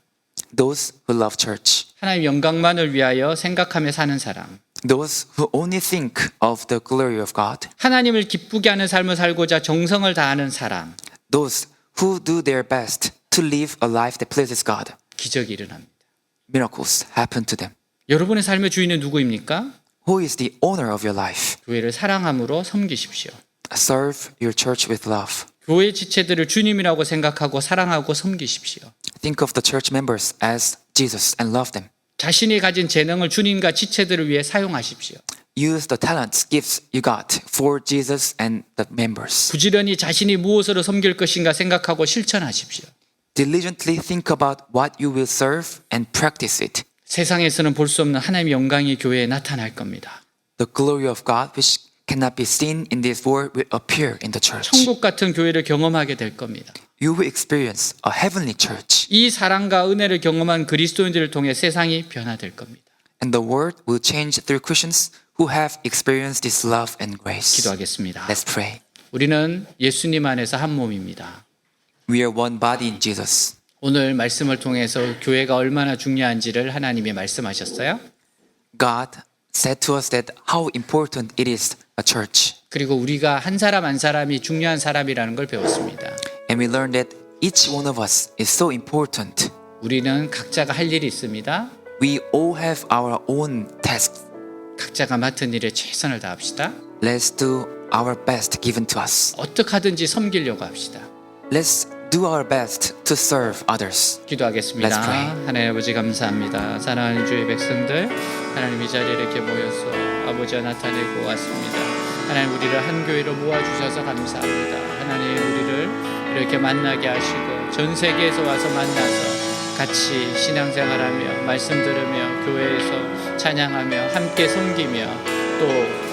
Speaker 4: Those who love church,
Speaker 3: 하나님 영광만을 위하여 생각하며 사는 사람,
Speaker 4: those who only think of the glory of God,
Speaker 3: 하나님을 기쁘게 하는 삶을 살고자 정성을 다하는 사람,
Speaker 4: those who do their best to live a life that pleases God.
Speaker 3: 기적이 일어납니다.
Speaker 4: Miracles happen to them.
Speaker 3: 여러분의 삶의 주인은 누구입니까?
Speaker 4: Who is the owner of your life?
Speaker 3: 교회를 사랑함으로 섬기십시오.
Speaker 4: Serve your church with love.
Speaker 3: 교회 지체들을 주님이라고 생각하고 사랑하고 섬기십시오.
Speaker 4: Think of the church members as Jesus and love them.
Speaker 3: 자신이 가진 재능을 주님과 지체들을 위해 사용하십시오.
Speaker 4: Use the talents, gifts you got for Jesus and the members.
Speaker 3: 부지런히 자신이 무엇으로 섬길 것인가 생각하고 실천하십시오.
Speaker 4: Diligently think about what you will serve and practice it.
Speaker 3: 세상에서는 볼 수 없는 하나님의 영광이 교회에 나타날 겁니다.
Speaker 4: The glory of God, which cannot be seen in this world, will appear in the church.
Speaker 3: 천국 같은 교회를 경험하게 될 겁니다.
Speaker 4: You will experience a heavenly church,
Speaker 3: 이 사랑과 은혜를 경험한 그리스도인들을 통해 세상이 변화될 겁니다.
Speaker 4: and the world will change through Christians who have experienced this love and grace.
Speaker 3: 기도하겠습니다.
Speaker 4: Let's pray.
Speaker 3: 우리는 예수님 안에서 한 몸입니다.
Speaker 4: We are one body in Jesus.
Speaker 3: 오늘 말씀을 통해서 교회가 얼마나 중요한지를 하나님이 말씀하셨어요.
Speaker 4: God said to us that how important it is a church.
Speaker 3: 그리고 우리가 한 사람 한 사람이 중요한 사람이라는 걸 배웠습니다.
Speaker 4: And we learned that each one of us is so important.
Speaker 3: 우리는 각자가 할 일이 있습니다.
Speaker 4: We all have our own tasks.
Speaker 3: 각자가 맡은 일에 최선을 다합시다.
Speaker 4: Let's do our best given to us.
Speaker 3: 어떻게 하든지 섬기려고 합시다.
Speaker 4: Let's do our best to serve others.
Speaker 3: 기도하겠습니다.
Speaker 4: Let's pray.
Speaker 3: 하나님 아버지 감사합니다. 사랑하는 주의 백성들, 하나님 이 자리에 이렇게 모여서 아버지가 나타내고 왔습니다. 하나님 우리를 한 교회로 모아주셔서 감사합니다. 하나님 우리를 이렇게 만나게 하시고 전 세계에서 와서 만나서 같이 신앙생활하며 말씀 들으며 교회에서 찬양하며 함께 섬기며 또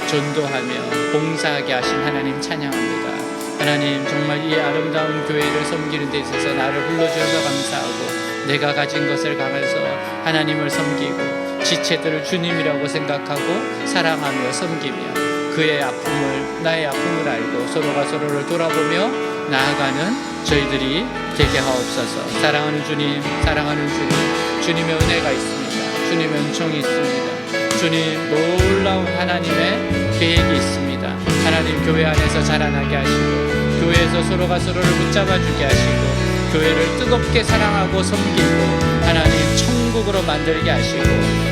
Speaker 3: 전도하며 봉사하게 하신 하나님 찬양합니다. 하나님 정말 이 아름다운 교회를 섬기는 데 있어서 나를 불러주셔서 감사하고 내가 가진 것을 가면서 하나님을 섬기고 지체들을 주님이라고 생각하고 사랑하며 섬기며 그의 아픔을 나의 아픔을 알고 서로가 서로를 돌아보며 나아가는 저희들이 되게 하옵소서. 사랑하는 주님, 사랑하는 주님, 주님의 은혜가 있습니다. 주님의 은총이 있습니다. 주님 놀라운 하나님의 계획이 있습니다. 하나님 교회 안에서 자라나게 하시고 교회에서 서로가 서로를 붙잡아주게 하시고 교회를 뜨겁게 사랑하고 섬기고 하나님 천국으로 만들게 하시고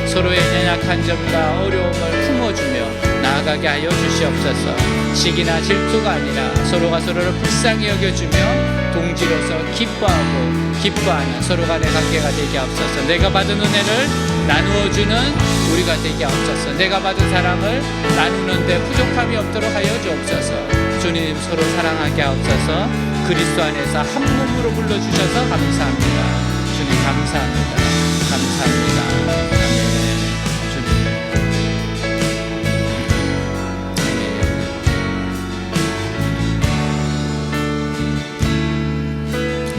Speaker 3: 서로의 연약한 점과 어려움을 품어주며 나아가게 하여 주시옵소서. 시기나 질투가 아니라 서로가 서로를 불쌍히 여겨주며 동지로서 기뻐하는 서로 간의 관계가 되게 하옵소서. 내가 받은 은혜를 나누어주는 우리가 되게 하옵소서. 내가 받은 사랑을 나누는데 부족함이 없도록 하여 주옵소서. 주님 서로 사랑하게 하옵소서. 그리스도 안에서 한 몸으로 불러주셔서 감사합니다. 주님 감사합니다. 감사합니다. 아멘. 주님.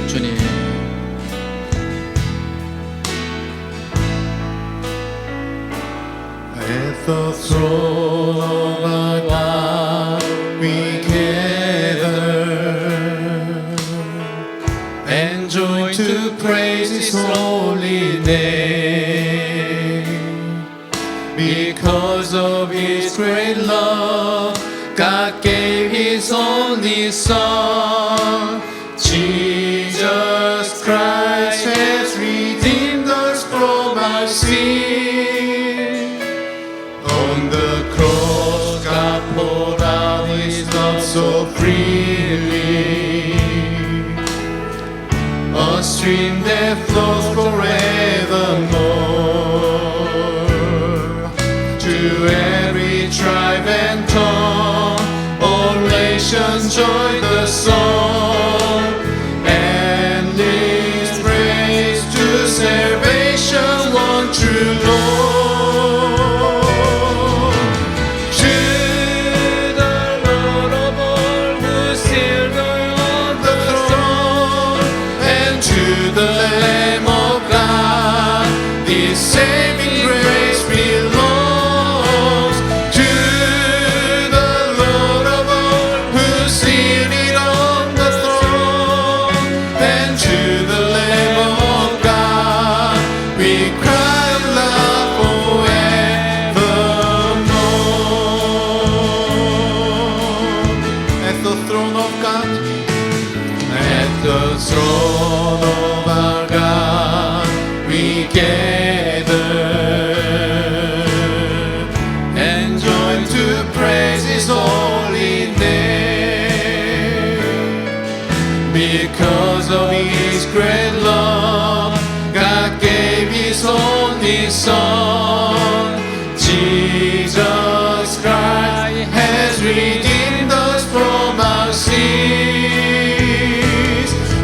Speaker 3: 주님.
Speaker 1: At the throne of our God we gather and join to praise His holy name. Because of His great love, God gave His only Son. Jesus Christ has redeemed us from our sin. On the cross, God poured out His love so freely, a stream that flows forevermore. To every tribe and tongue, all nations join the song, and this praise to salvation, one true Lord. The Lamb of God, this saving grace belongs to the Lord of all, who seated on the throne, and to the Lamb of God we cry aloud forevermore. At the throne of God, at the throne of our God we gather and join to praise His holy name. Because of His great love, God gave His only Son. Jesus Christ has redeemed us from our sins.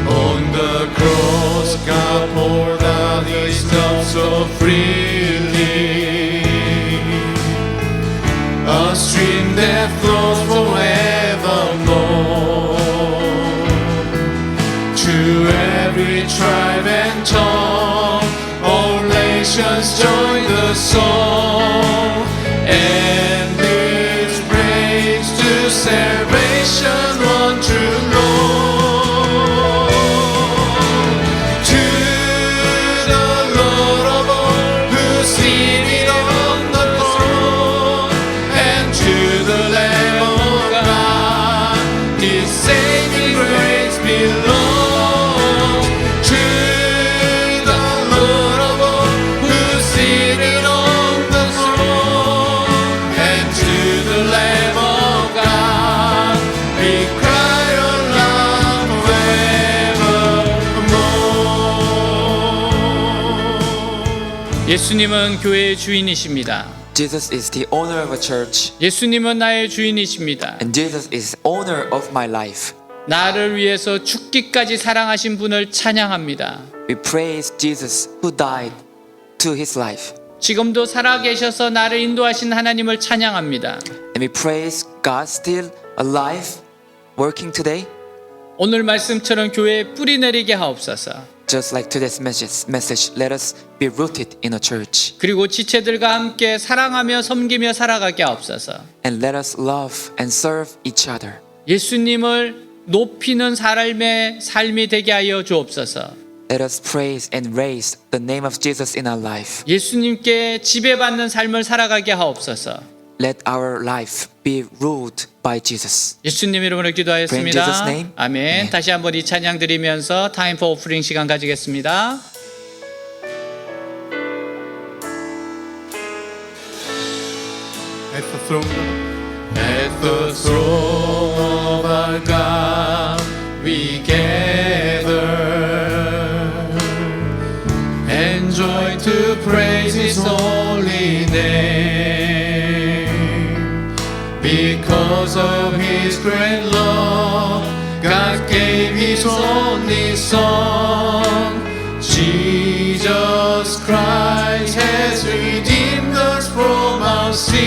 Speaker 1: On the cross, God poured out His love so freely, a stream that flows forevermore. To every tribe and tongue, all nations join the song, and this praise to salvation, one true Lord.
Speaker 3: 예수님은 교회의 주인이십니다.
Speaker 4: Jesus is the owner of a church,
Speaker 3: 예수님은 나의 주인이십니다.
Speaker 4: and Jesus is owner of my life.
Speaker 3: 나를 위해서 죽기까지 사랑하신 분을 찬양합니다.
Speaker 4: We praise Jesus who died to His life,
Speaker 3: 지금도 살아계셔서 나를 인도하신 하나님을 찬양합니다.
Speaker 4: and we praise God still alive, working today.
Speaker 3: 오늘 말씀처럼 교회에 뿌리 내리게 하옵소서.
Speaker 4: Just like today's message, let us be rooted in a church,
Speaker 3: 그리고 지체들과 함께 사랑하며 섬기며 살아가게 하옵소서.
Speaker 4: and let us love and serve each other.
Speaker 3: 예수님을 높이는 삶이 되게 하여 주옵소서.
Speaker 4: Let us praise and raise the name of Jesus in our life.
Speaker 3: 예수님께 지배받는 삶을 살아가게 하옵소서.
Speaker 4: Let our life be ruled by Jesus.
Speaker 3: 예수님 이름으로 기도하였습니다.
Speaker 4: Pray in Jesus' name.
Speaker 3: 아멘.
Speaker 4: Amen.
Speaker 3: 다시 한번 이 찬양 드리면서 타임 포 오프링 시간 가지겠습니다.
Speaker 1: at the throne.
Speaker 3: At the throne of our God we gather, and joy to praise His holy name. Because of His great love, God gave His only Son. Jesus Christ has redeemed us from our sins.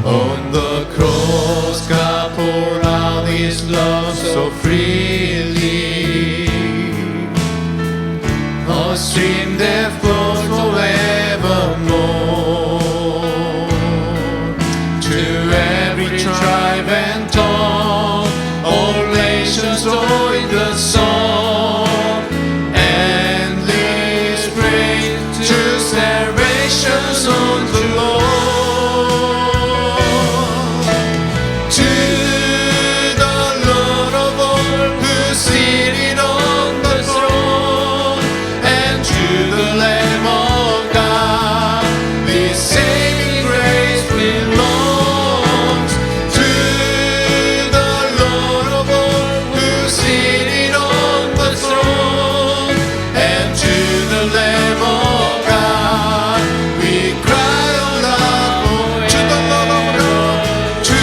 Speaker 3: On the cross, God poured out His love so freely, a stream that flows forevermore. To every tribe and tongue, all nations join the song. Endless praise to salvation's on the Lord. To the Lord of all, who's seated on the throne, and to the Lamb of God, this saving grace belongs. To the Lord of all, who's seated on the throne, and to the Lamb of God, we cry aloud. To the Lord of all, to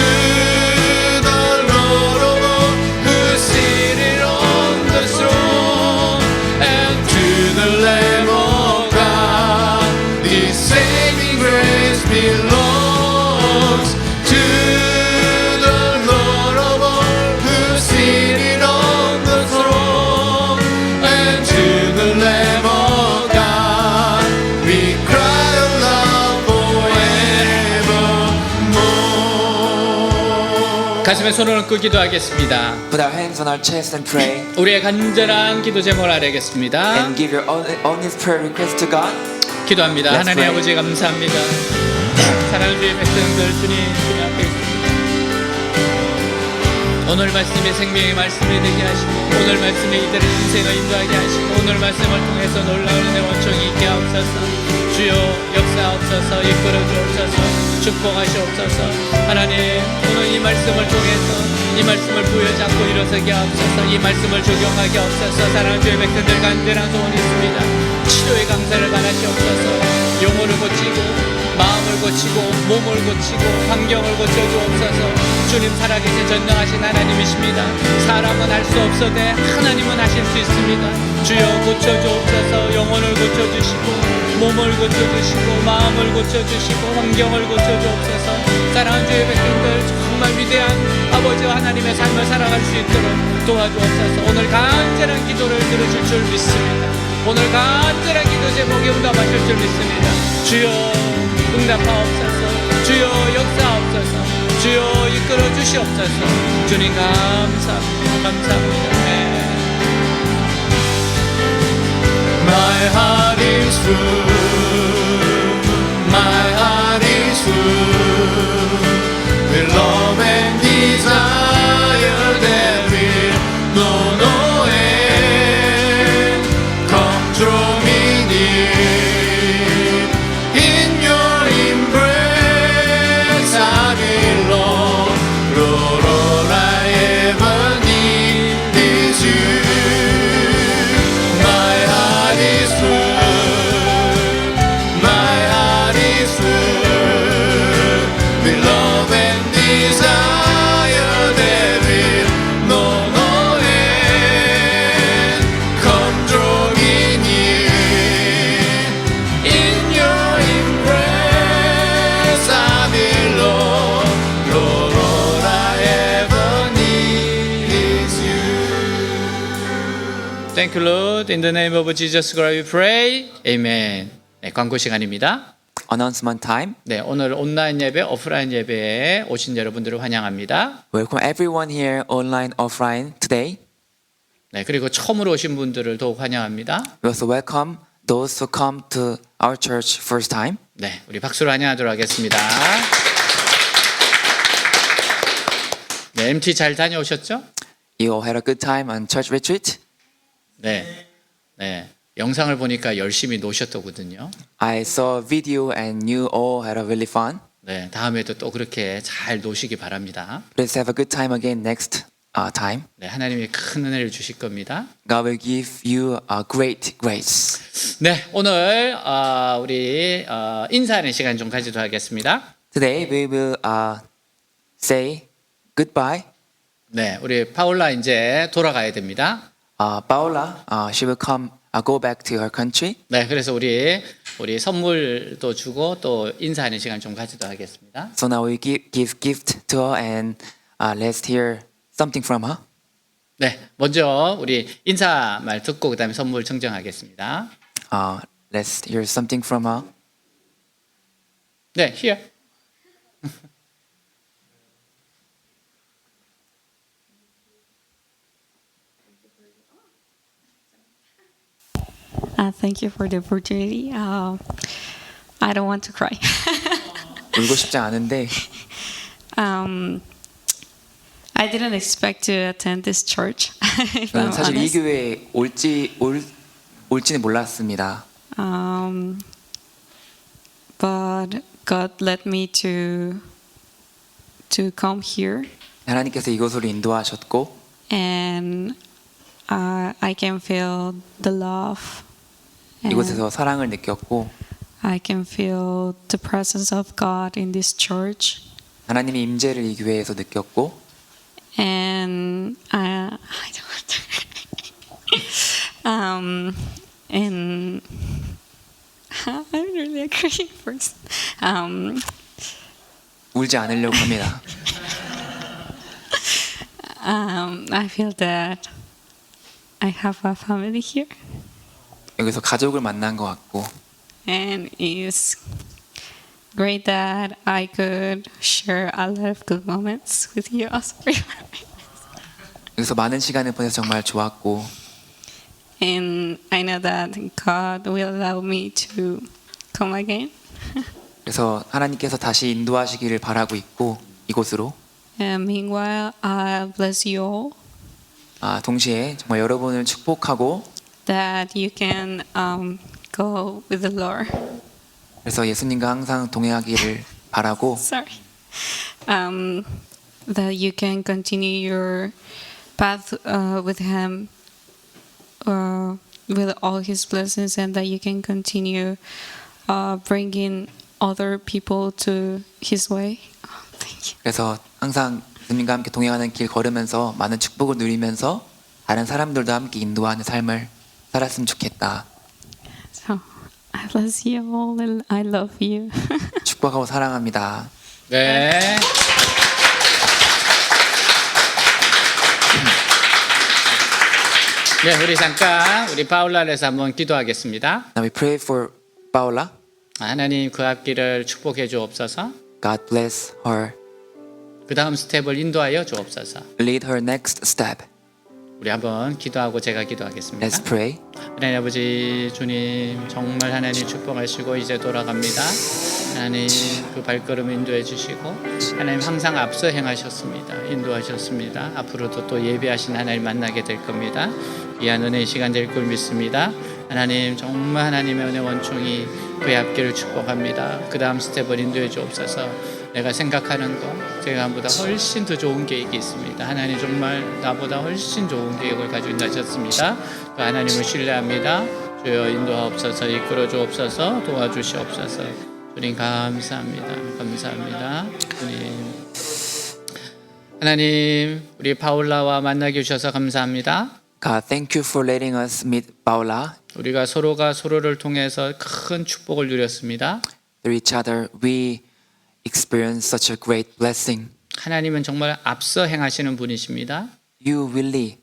Speaker 3: the Lord of all, who's seated on the throne, and to the Lamb of God, this saving grace belongs. To the Lord of all, who's seated on the throne, and to the Lamb of God, we cry aloud forevermore. 가슴에 손을 얹고 기도하겠습니다.
Speaker 4: Put our hands on our chest and pray,
Speaker 3: 우리의 간절한 기도 제목을 알겠습니다.
Speaker 4: and give your honest prayer request to God.
Speaker 3: 기도합니다.
Speaker 4: Let's
Speaker 3: 하나님
Speaker 4: pray.
Speaker 3: 아버지 감사합니다. 사랑하는 주의 백성들 주님 앞에 있습니다. 오늘 말씀이 생명의 말씀이 되게 하시고, 오늘 말씀이 이들의 인생을 인도하게 하시고, 오늘 말씀을 통해서 놀라운 은혜 원총이 있게 하옵소서. 주여 역사하옵소서, 이끌어 주옵소서, 축복하시옵소서. 하나님 오늘 이 말씀을 통해서 이 말씀을 부여잡고 일어서게 하옵소서. 이 말씀을 적용하게 하옵소서. 사랑하는 주의 백성들 간절한 소원이 있습니다. 치료의 강사를 가하시옵소서. 영혼을 고치고 마음을 고치고 몸을 고치고 환경을 고쳐주옵소서. 주님 살아계신 전능하신 하나님이십니다. 사람은 할 수 없어도 하나님은 하실 수 있습니다. 주여 고쳐주옵소서. 영혼을 고쳐주시고 몸을 고쳐주시고 마음을 고쳐주시고 환경을 고쳐주옵소서. 사랑하는 주의 백성들 정말 위대한 아버지와 하나님의 삶을 살아갈 수 있도록 도와주옵소서. 오늘 간절한 기도를 들으실 줄 믿습니다. 오늘 간절한 기도 제목에 응답하실 줄 믿습니다. 주여 응답하옵소서. 주여 역사하옵소서. 주여 이끌어 주시옵소서. 주님 감사합니다. 감사합니다. 네. My heart is full. My heart is full. With love and desire that will know no end. Come draw me near. In your embrace I belong. Lord, all I ever need is you. My heart is full. My heart is full. With love and desire that will know no end. Come draw me near. In your embrace I belong. Lord, all I ever need is you. Thank you, Lord. In the name of Jesus Christ we pray. Amen. 네, 광고 시간입니다.
Speaker 4: Announcement time.
Speaker 3: 네, 오늘 온라인 예배, 오프라인 예배에 오신 여러분들을 환영합니다.
Speaker 4: Welcome everyone here, online, offline, today.
Speaker 3: 네, 그리고 처음으로 오신 분들을 더욱 환영합니다.
Speaker 4: We also welcome those who come to our church first time.
Speaker 3: 네, 우리 박수로 환영하도록 하겠습니다. 네, MT 잘 다녀오셨죠?
Speaker 4: You all had a good time on church retreat.
Speaker 3: 네, 네. 영상을 보니까 열심히 노셨더군요.
Speaker 4: I saw a video and you all had a really fun.
Speaker 3: 네, 다음에도 또 그렇게 잘 노시기 바랍니다.
Speaker 4: Let's have a good time again next time.
Speaker 3: 네, 하나님이 큰 은혜를 주실 겁니다.
Speaker 4: God will give you a great grace.
Speaker 3: 네, 오늘 우리 인사하는 시간 좀 가지도록 하겠습니다.
Speaker 4: Today we will say goodbye.
Speaker 3: 네, 우리 파울라 이제 돌아가야 됩니다.
Speaker 4: Paula, she will go back to her country.
Speaker 3: 네, 그래서 우리 선물도 주고 또 인사하는 시간 좀 가지도록 하겠습니다.
Speaker 4: So now we give gift to her and let's hear something from her.
Speaker 3: 네, 먼저 우리 인사 말 듣고 그다음에 선물 증정하겠습니다.
Speaker 4: Let's hear something from her.
Speaker 3: 네, here.
Speaker 2: Thank you for the opportunity. I don't want to cry.
Speaker 4: 울고 싶지 않은데
Speaker 2: I didn't expect to attend this church. If
Speaker 4: 저는
Speaker 2: I'm
Speaker 4: 사실 이
Speaker 2: honest.
Speaker 4: 교회에 올지는 몰랐습니다.
Speaker 2: But God led me to come here,
Speaker 4: 하나님께서 이곳으로 인도하셨고
Speaker 2: and I can feel the love. And
Speaker 4: 이곳에서 사랑을 느꼈고
Speaker 2: I can feel the presence of God in this church,
Speaker 4: 하나님의 임재를 이 교회에서 느꼈고
Speaker 2: and I don't want to. And I'm really a crazy person.
Speaker 4: 울지 않으려고 합니다.
Speaker 2: I feel that I have a family here,
Speaker 4: 여기서 가족을 만난 것 같고
Speaker 2: and it's great that I could share a lot of good moments with you also.
Speaker 4: 여기서 많은 시간을 보내서 정말 좋았고
Speaker 2: And I know that God will allow me to come again.
Speaker 4: 그래서 하나님께서 다시 인도하시기를 바라고 있고 이곳으로
Speaker 2: And meanwhile, I bless you all
Speaker 4: 동시에 정말 여러분을 축복하고
Speaker 2: that you can go with the Lord.
Speaker 4: 그래서 예수님과 항상 동행하기를 바라고
Speaker 2: Sorry. That you can continue your path with Him, with all His blessings, and that you can continue bringing other people to His way. Thank you.
Speaker 4: 그래서 항상 예수님과 함께 동행하는 길 걸으면서 많은 축복을 누리면서 다른 사람들도 함께 인도하는 삶을 살았으면 좋겠다.
Speaker 2: So I bless you all, and I love you.
Speaker 4: 축복하고 사랑합니다.
Speaker 3: 네. 네, 우리 잠깐 우리 파울라를 위해서 한번 기도하겠습니다.
Speaker 4: Now we pray for Paula.
Speaker 3: 하나님 그 앞길을 축복해 주옵소서.
Speaker 4: God bless her.
Speaker 3: 그 다음 스텝을 인도하여 주옵소서.
Speaker 4: Lead her next step.
Speaker 3: 우리 한번 기도하고 제가 기도하겠습니다.
Speaker 4: Let's pray.
Speaker 3: 하나님 아버지 주님 정말 하나님 축복하시고 이제 돌아갑니다. 하나님 그 발걸음 인도해 주시고 하나님 항상 앞서 행하셨습니다. 인도하셨습니다. 앞으로도 또 예배하신 하나님 만나게 될 겁니다. 귀한 은혜의 시간 될 걸 믿습니다. 하나님 정말 하나님의 은혜 원총이 그의 앞길을 축복합니다. 그 다음 스텝을 인도해 주옵소서. 내가 생각하는 것 제가 보다 훨씬 더 좋은 계획이 있습니다. 하나님 정말 나보다 훨씬 좋은 계획을 가지고 있으셨습니다. 그 하나님을 신뢰합니다. 주여 인도하옵소서, 이끌어 주옵소서, 도와주시옵소서. 주님 감사합니다. 감사합니다. 주님. 하나님 우리 파울라와 만나게 주셔서 감사합니다.
Speaker 4: God, thank you for letting us meet Paula.
Speaker 3: 우리가 서로가 서로를 통해서 큰 축복을 누렸습니다.
Speaker 4: Through each other, we experienced such a great blessing.
Speaker 3: 하나님은 정말 앞서 행하시는 분이십니다.
Speaker 4: You really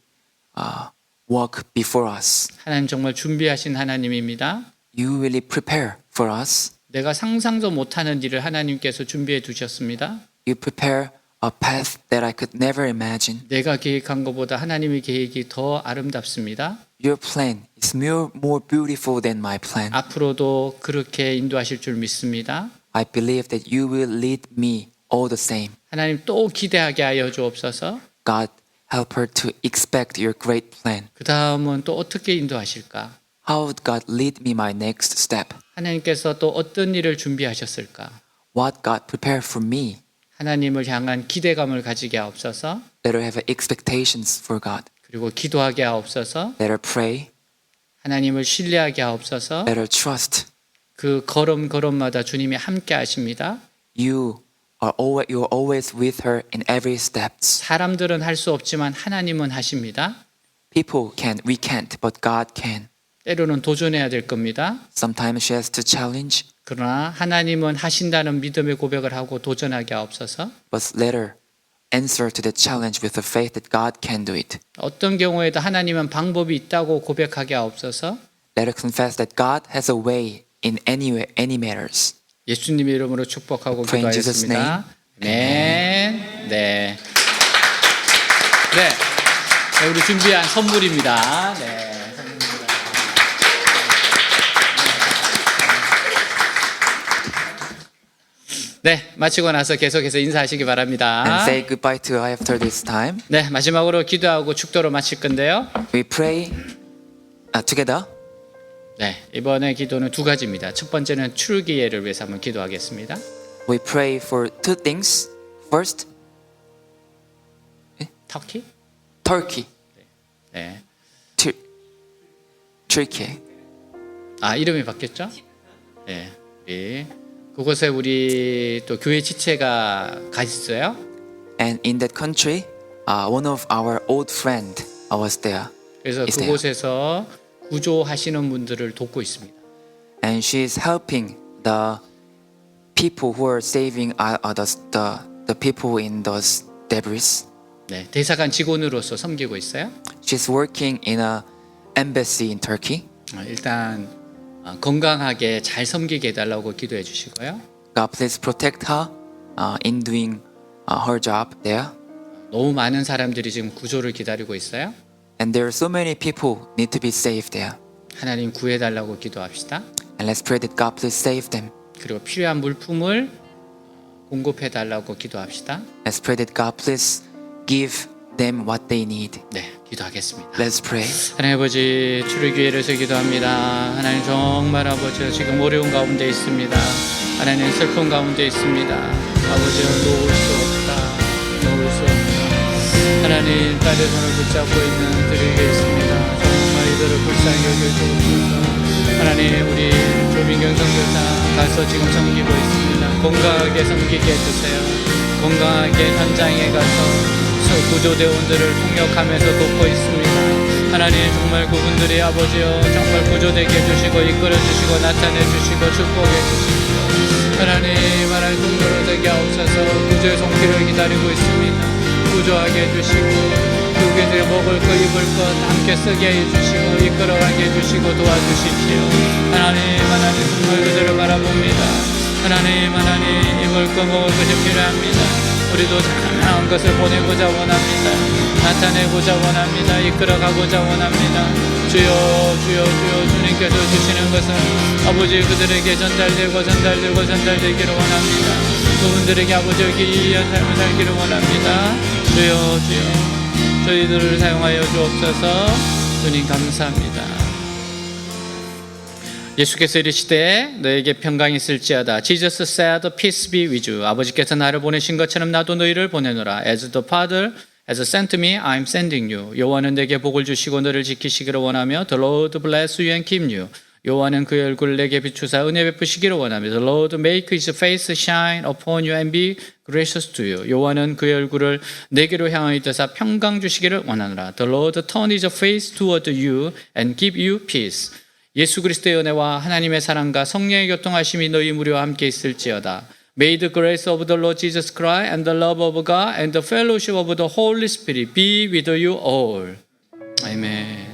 Speaker 4: walk before us.
Speaker 3: 하나님 정말 준비하신 하나님입니다.
Speaker 4: You really prepare for us.
Speaker 3: 내가 상상도 못하는 일을 하나님께서 준비해 두셨습니다.
Speaker 4: You prepare a path that I could never imagine.
Speaker 3: 내가 계획한 것보다 하나님의 계획이 더 아름답습니다.
Speaker 4: Your plan is more beautiful than my plan.
Speaker 3: 앞으로도 그렇게 인도하실 줄 믿습니다.
Speaker 4: I believe that you will lead me all the same.
Speaker 3: 하나님 또 기대하게 하여 주옵소서.
Speaker 4: God, help her to expect your great plan.
Speaker 3: 그 다음은 또 어떻게 인도하실까?
Speaker 4: How would God lead me my next step?
Speaker 3: 하나님께서 또 어떤 일을 준비하셨을까?
Speaker 4: What God prepared for me?
Speaker 3: 하나님을 향한 기대감을 가지게 하옵소서.
Speaker 4: Let her have expectations for God.
Speaker 3: 그리고 기도하게 하옵소서.
Speaker 4: Let her pray.
Speaker 3: 하나님을 신뢰하게 하옵소서.
Speaker 4: Let her trust.
Speaker 3: 그 걸음걸음마다 주님이 함께 하십니다.
Speaker 4: You are always with her in every steps.
Speaker 3: 사람들은 할 수 없지만 하나님은 하십니다.
Speaker 4: We can't, but God can.
Speaker 3: 때로는 도전해야 될 겁니다.
Speaker 4: Sometimes she has to challenge,
Speaker 3: 그러나 하나님은 하신다는 믿음의 고백을 하고 도전하게 하옵소서.
Speaker 4: but let her answer to the challenge with the faith that God can do it.
Speaker 3: 어떤 경우에도 하나님은 방법이 있다고 고백하게 하옵소서.
Speaker 4: Let her confess that God has a way in any matters.
Speaker 3: 예수님의 이름으로 축복하고
Speaker 4: Pray in Jesus'
Speaker 3: 기도하겠습니다. 아멘. 네. 네, 우리 준비한 선물입니다. 네. 네, 마치고 나서 계속해서 인사하시기 바랍니다.
Speaker 4: And say goodbye to her after this time.
Speaker 3: 네, 마지막으로 기도하고 축도로 마칠 건데요.
Speaker 4: We pray together.
Speaker 3: 네, 이번에 기도는 두 가지입니다. 첫 번째는 출기회를 위해서 한번 기도하겠습니다.
Speaker 4: We pray for two things. First,
Speaker 3: 터키?
Speaker 4: Turkey.
Speaker 3: 네.
Speaker 4: Turkey.
Speaker 3: 아, 이름이 바뀌었죠? 네. 그곳에 우리 또 교회 지체가 가 있어요.
Speaker 4: And in that country, one of our old friend was there.
Speaker 3: 그래서
Speaker 4: is there.
Speaker 3: 그곳에서 구조하시는 분들을 돕고 있습니다.
Speaker 4: And she is helping the people who are saving the people in those debris.
Speaker 3: 네, 대사관 직원으로서 섬기고 있어요.
Speaker 4: She's working in a embassy in Turkey.
Speaker 3: 일단 건강하게 잘 섬기게 해달라고 기도해 주시고요.
Speaker 4: God please protect her in doing her job there.
Speaker 3: 너무 많은 사람들이 지금 구조를 기다리고 있어요.
Speaker 4: And there are so many people need to be saved there.
Speaker 3: 하나님 구해달라고 기도합시다.
Speaker 4: And let's pray that God please save them.
Speaker 3: 그리고 필요한 물품을 공급해달라고 기도합시다.
Speaker 4: Let's pray that God please give them what they need.
Speaker 3: 네, 기도하겠습니다.
Speaker 4: Let's pray.
Speaker 3: 하나님 아버지, 출애굽기를 위해서 기도합니다. 하나님 정말 아버지 지금 어려운 가운데 있습니다. 하나님 슬픈 가운데 있습니다. 아버지 놓을 수 없다. 놓을 수 없다. 하나님 딸의 손을 붙잡고 있는 들에게 있습니다. 정말 이들을 불쌍히 여겨주옵소서. 하나님 우리 조민경 선교사 가서 지금 섬기고 있습니다. 건강하게 섬기게 해주세요. 건강하게 현장에 가서 구조대원들을 통역하면서 돕고 있습니다. 하나님 정말 그분들이 아버지여 정말 구조되게 해주시고 이끌어주시고 나타내주시고 축복해주시고 하나님 동료로 되게 하옵소서. 구조의 손길을 기다리고 있습니다. 구조하게 해주시고 그들이 먹을 것 입을 것 함께 쓰게 해주시고 이끌어가게 해주시고 도와주십시오. 하나님 정말 그들을 바라봅니다. 하나님 입을 것 먹을 것이 필요합니다. 우리도 다양한 것을 보내고자 원합니다. 나타내고자 원합니다. 이끌어가고자 원합니다. 주여 주님께서 주시는 것은 아버지 그들에게 전달되기를 원합니다. 그분들에게 아버지 기이한 삶을 살기를 원합니다. 주여 저희들을 사용하여 주옵소서. 주님 감사합니다. 예수께서 이르시되 너에게 평강이 있을지어다. Jesus said, peace be with you. 아버지께서 나를 보내신 것처럼 나도 너희를 보내노라. As the Father has sent me, I am sending you. 여호와는 내게 복을 주시고 너를 지키시기를 원하며 The Lord bless you and keep you. 여호와는 그의 얼굴을 내게 비추사 은혜 베푸시기를 원하며 The Lord make his face shine upon you and be gracious to you. 여호와는 그의 얼굴을 내게로 향하여 뜨사 평강 주시기를 원하노라. The Lord turn his face toward you and give you peace. 예수 그리스도의 은혜와 하나님의 사랑과 성령의 교통하심이 너희 무리와 함께 있을지어다. May the grace of the Lord Jesus Christ and the love of God and the fellowship of the Holy Spirit be with you all. 아멘.